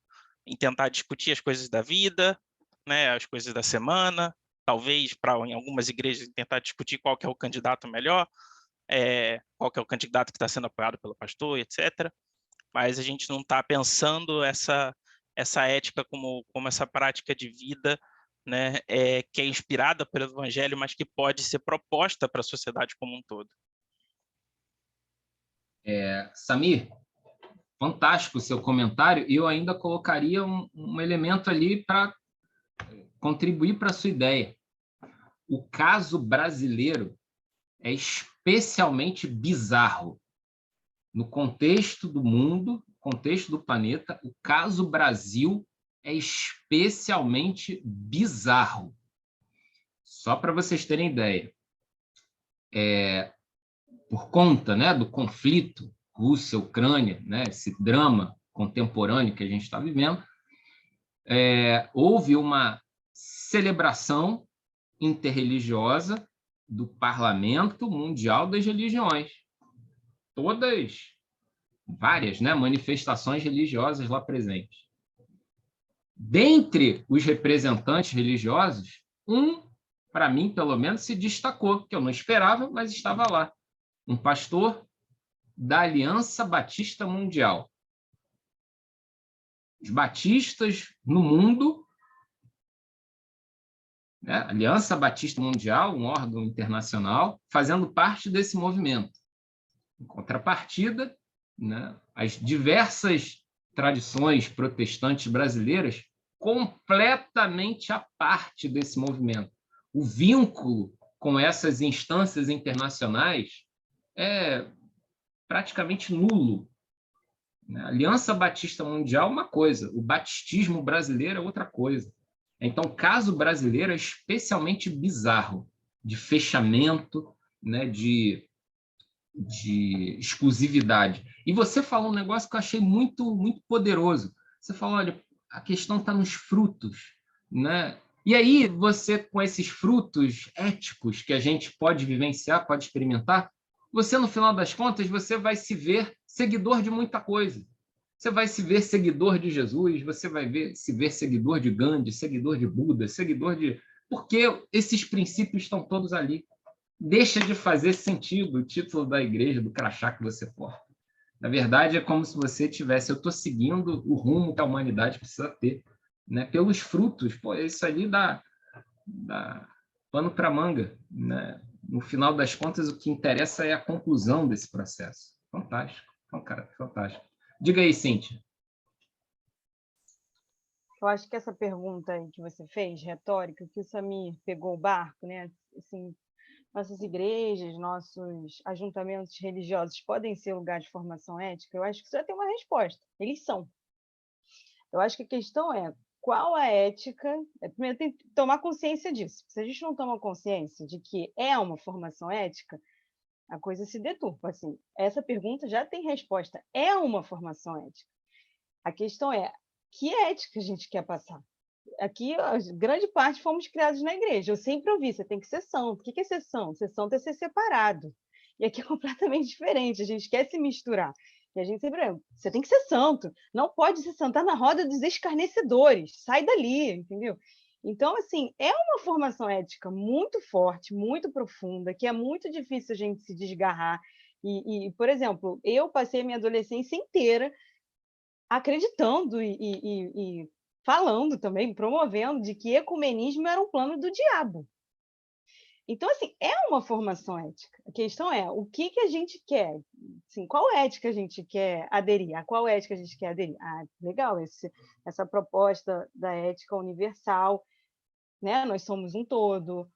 em tentar discutir as coisas da vida, né, as coisas da semana, talvez em algumas igrejas tentar discutir qual que é o candidato melhor, qual que é o candidato que está sendo apoiado pelo pastor, etc. Mas a gente não está pensando essa ética como essa prática de vida, né, que é inspirada pelo Evangelho, mas que pode ser proposta para a sociedade como um todo. Samir, fantástico o seu comentário, e eu ainda colocaria um elemento ali para contribuir para a sua ideia. O caso brasileiro é especialmente bizarro. No contexto do mundo, contexto do planeta, o caso Brasil é especialmente bizarro. Só para vocês terem ideia, por conta, né, do conflito Rússia-Ucrânia, né, esse drama contemporâneo que a gente está vivendo, houve uma celebração interreligiosa do Parlamento Mundial das Religiões. Várias, né, manifestações religiosas lá presentes. Dentre os representantes religiosos, para mim, pelo menos, se destacou, que eu não esperava, mas estava lá. Um pastor da Aliança Batista Mundial. Os batistas no mundo, né? Aliança Batista Mundial, um órgão internacional, fazendo parte desse movimento. Em contrapartida, né, as diversas tradições protestantes brasileiras completamente à parte desse movimento. O vínculo com essas instâncias internacionais é praticamente nulo. A Aliança Batista Mundial é uma coisa, o batistismo brasileiro é outra coisa. Então, o caso brasileiro é especialmente bizarro, de fechamento, né, de exclusividade. E você falou um negócio que eu achei muito, muito poderoso. Você falou, olha, a questão está nos frutos, né? E aí, você, com esses frutos éticos que a gente pode vivenciar, pode experimentar, você, no final das contas, você vai se ver seguidor de muita coisa. Você vai se ver seguidor de Jesus, você vai se ver seguidor de Gandhi, seguidor de Buda, seguidor de... Porque esses princípios estão todos ali. Deixa de fazer sentido o título da igreja, do crachá que você porta. Na verdade, é como se você tivesse... Eu estou seguindo o rumo que a humanidade precisa ter, né? Pelos frutos. Pô, isso ali dá pano para manga, né? No final das contas, o que interessa é a conclusão desse processo. Fantástico. Cara, fantástico. Diga aí, Cíntia. Eu acho que essa pergunta aí que você fez, retórica, que o Samir pegou o barco, né? Assim, nossas igrejas, nossos ajuntamentos religiosos podem ser lugar de formação ética? Eu acho que isso já tem uma resposta. Eles são. Eu acho que a questão é qual a ética... Primeiro, tem que tomar consciência disso. Se a gente não toma consciência de que é uma formação ética, a coisa se deturpa. Assim, essa pergunta já tem resposta. É uma formação ética. A questão é que ética a gente quer passar. Aqui, a grande parte fomos criados na igreja. Eu sempre ouvi, você tem que ser santo. O que é ser santo? Ser santo é ser separado. E aqui é completamente diferente, a gente quer se misturar. E a gente sempre, você tem que ser santo, não pode se sentar na roda dos escarnecedores, sai dali, entendeu? Então, assim, é uma formação ética muito forte, muito profunda, que é muito difícil a gente se desgarrar. Por exemplo, eu passei a minha adolescência inteira acreditando e falando também, promovendo de que ecumenismo era um plano do diabo. Então, assim, é uma formação ética. A questão é, o que a gente quer? Assim, qual ética a gente quer aderir? A qual ética a gente quer aderir? Ah, legal, essa proposta da ética universal, né? Nós somos um todo,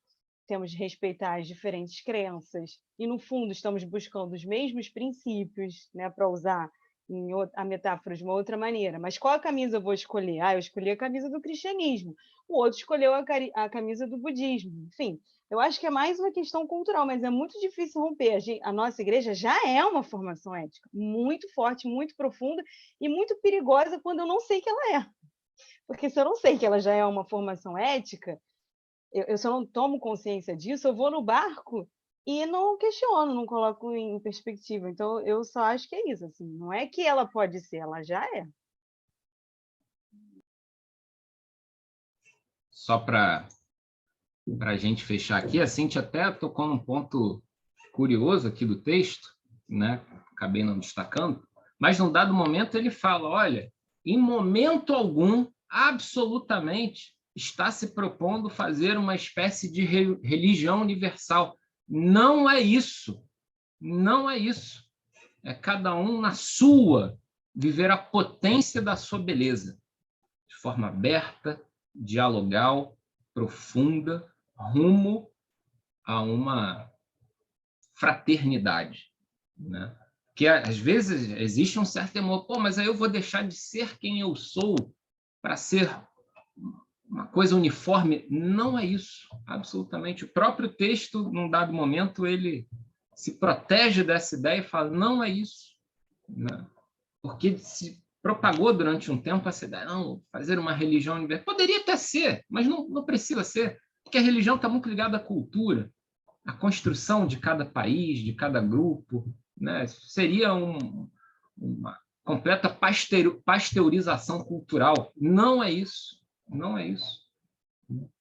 temos de respeitar as diferentes crenças, e, no fundo, estamos buscando os mesmos princípios, né, para usar a metáfora de uma outra maneira. Mas qual a camisa eu vou escolher? Ah, eu escolhi a camisa do cristianismo, o outro escolheu a camisa do budismo. Enfim, eu acho que é mais uma questão cultural, mas é muito difícil romper. A nossa igreja já é uma formação ética muito forte, muito profunda e muito perigosa quando eu não sei que ela é. Porque se eu não sei que ela já é uma formação ética, se eu não tomo consciência disso, eu vou no barco e não questiono, não coloco em perspectiva. Então, eu só acho que é isso, assim, não é que ela pode ser, ela já é. Só para a gente fechar aqui, a Cintia até tocou num ponto curioso aqui do texto, né? Acabei não destacando, mas num dado momento ele fala, olha, em momento algum, absolutamente, está se propondo fazer uma espécie de religião universal. Não é isso, não é isso. É cada um na sua, viver a potência da sua beleza, de forma aberta, dialogal, profunda, rumo a uma fraternidade, né? Que às vezes existe um certo temor, pô, mas aí eu vou deixar de ser quem eu sou para ser uma coisa uniforme. Não é isso, absolutamente. O próprio texto, num dado momento, ele se protege dessa ideia e fala, não é isso, né? Porque se propagou durante um tempo essa ideia, não, fazer uma religião universal. Poderia até ser, mas não precisa ser, porque a religião está muito ligada à cultura, à construção de cada país, de cada grupo, né? Seria uma completa pasteurização cultural. Não é isso, não é isso.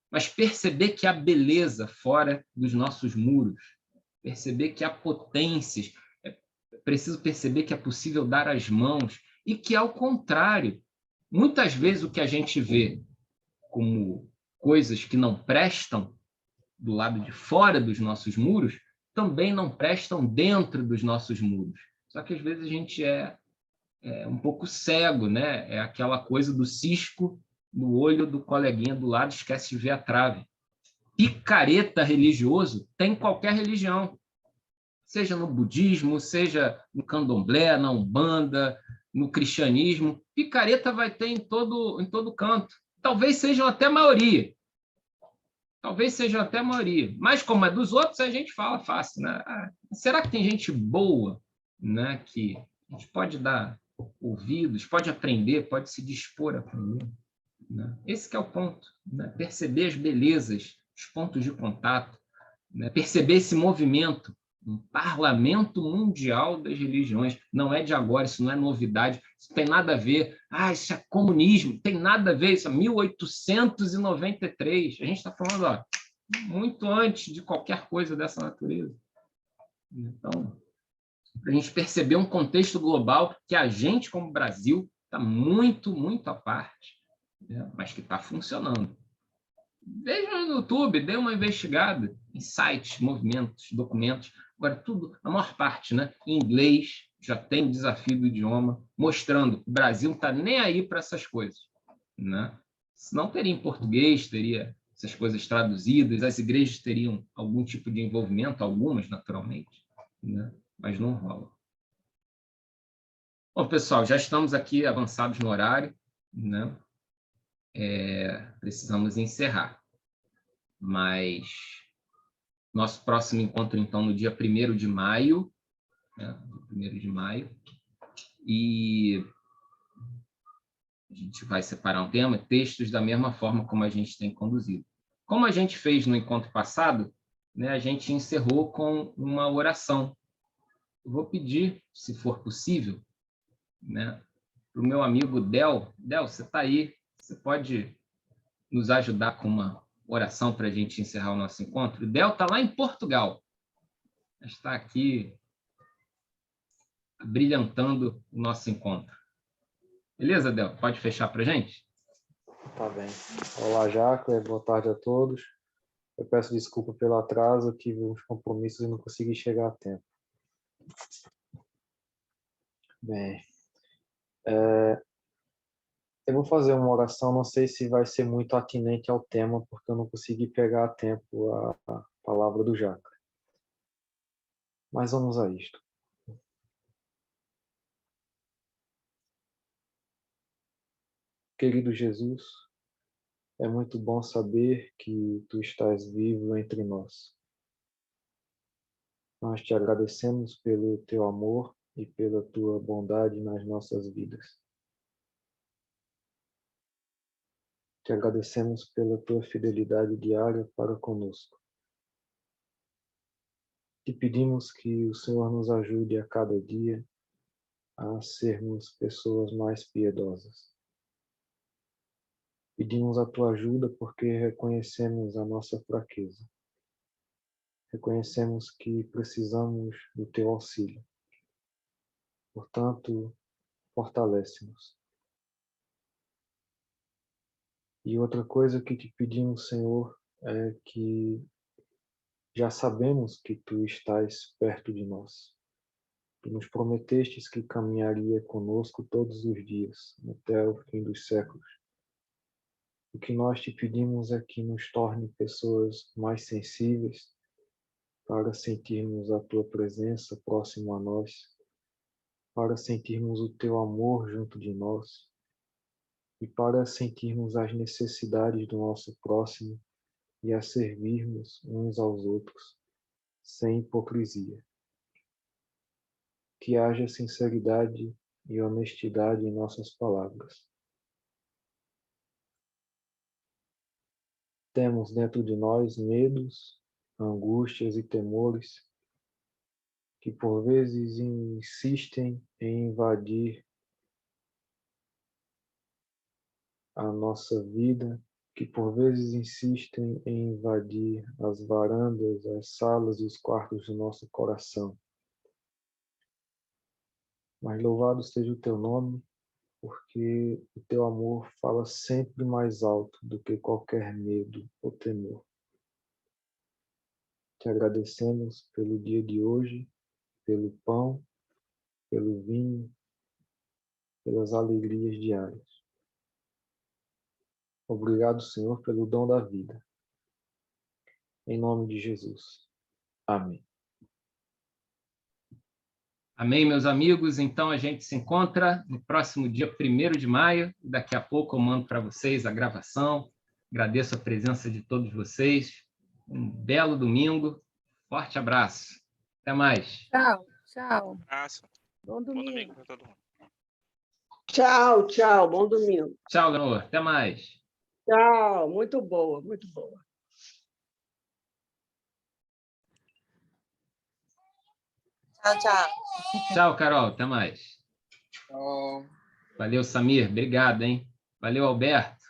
Mas perceber que há beleza fora dos nossos muros, perceber que há potências, é preciso perceber que é possível dar as mãos e que, ao contrário, muitas vezes o que a gente vê como coisas que não prestam do lado de fora dos nossos muros também não prestam dentro dos nossos muros. Só que às vezes a gente é um pouco cego, né? É aquela coisa do cisco no olho do coleguinha do lado, esquece de ver a trave. Picareta religioso tem em qualquer religião, seja no budismo, seja no candomblé, na umbanda, no cristianismo. Picareta vai ter em todo canto. Talvez sejam até maioria. Talvez sejam até maioria. Mas como é dos outros, a gente fala fácil, né? Ah, será que tem gente boa, né? Que a gente pode dar ouvidos, pode aprender, pode se dispor a aprender, né? Esse que é o ponto, né? Perceber as belezas, os pontos de contato, né? Perceber esse movimento, um parlamento mundial das religiões. Não é de agora, isso não é novidade, isso tem nada a ver. Ah, isso é comunismo, tem nada a ver, isso é 1893. A gente está falando, ó, muito antes de qualquer coisa dessa natureza. Então, para a gente perceber um contexto global que a gente, como Brasil, está muito à parte, né? Mas que está funcionando. Veja no YouTube, dê uma investigada em sites, movimentos, documentos. Agora, tudo, a maior parte, né, em inglês, já tem desafio do idioma, mostrando que o Brasil não está nem aí para essas coisas, né? Se não teria em português, teria essas coisas traduzidas, as igrejas teriam algum tipo de envolvimento, algumas, naturalmente, né? Mas não rola. Bom, pessoal, já estamos aqui avançados no horário, né? Precisamos encerrar. Mas nosso próximo encontro, então, no dia 1º de maio, né? 1º de maio, e a gente vai separar um tema, textos da mesma forma como a gente tem conduzido. Como a gente fez no encontro passado, né, a gente encerrou com uma oração. Eu vou pedir, se for possível, né, para o meu amigo Del. Del, você está aí, você pode nos ajudar com uma oração para a gente encerrar o nosso encontro? O Del está lá em Portugal, está aqui brilhantando o nosso encontro. Beleza, Del? Pode fechar para a gente? Tá bem. Olá, Jaco. Boa tarde a todos. Eu peço desculpa pelo atraso, tive uns compromissos e não consegui chegar a tempo. Bem, eu vou fazer uma oração, não sei se vai ser muito atinente ao tema, porque eu não consegui pegar a tempo a palavra do Jaco. Mas vamos a isto. Querido Jesus, é muito bom saber que Tu estás vivo entre nós. Nós te agradecemos pelo Teu amor e pela Tua bondade nas nossas vidas. Te agradecemos pela Tua fidelidade diária para conosco. Te pedimos que o Senhor nos ajude a cada dia a sermos pessoas mais piedosas. Pedimos a tua ajuda porque reconhecemos a nossa fraqueza. Reconhecemos que precisamos do teu auxílio. Portanto, fortalece-nos. E outra coisa que te pedimos, Senhor, é que já sabemos que tu estás perto de nós. Tu nos prometestes que caminharia conosco todos os dias, até o fim dos séculos. O que nós te pedimos é que nos torne pessoas mais sensíveis para sentirmos a tua presença próximo a nós, para sentirmos o teu amor junto de nós e para sentirmos as necessidades do nosso próximo e a servirmos uns aos outros, sem hipocrisia. Que haja sinceridade e honestidade em nossas palavras. Temos dentro de nós medos, angústias e temores que por vezes insistem em invadir a nossa vida, que por vezes insistem em invadir as varandas, as salas e os quartos do nosso coração. Mas louvado seja o teu nome, porque o teu amor fala sempre mais alto do que qualquer medo ou temor. Te agradecemos pelo dia de hoje, pelo pão, pelo vinho, pelas alegrias diárias. Obrigado, Senhor, pelo dom da vida. Em nome de Jesus. Amém. Amém, meus amigos. Então, a gente se encontra no próximo dia 1º de maio. Daqui a pouco eu mando para vocês a gravação. Agradeço a presença de todos vocês. Um belo domingo. Forte abraço. Até mais. Tchau, tchau. Abraço. Bom Bom domingo. domingo para todo mundo. Tchau, tchau. Bom domingo. Tchau, Leonor. Até mais. Tchau. Muito boa, muito boa. Tchau, tchau. Tchau, Carol. Até mais. Tchau. Valeu, Samir. Obrigado, hein? Valeu, Alberto.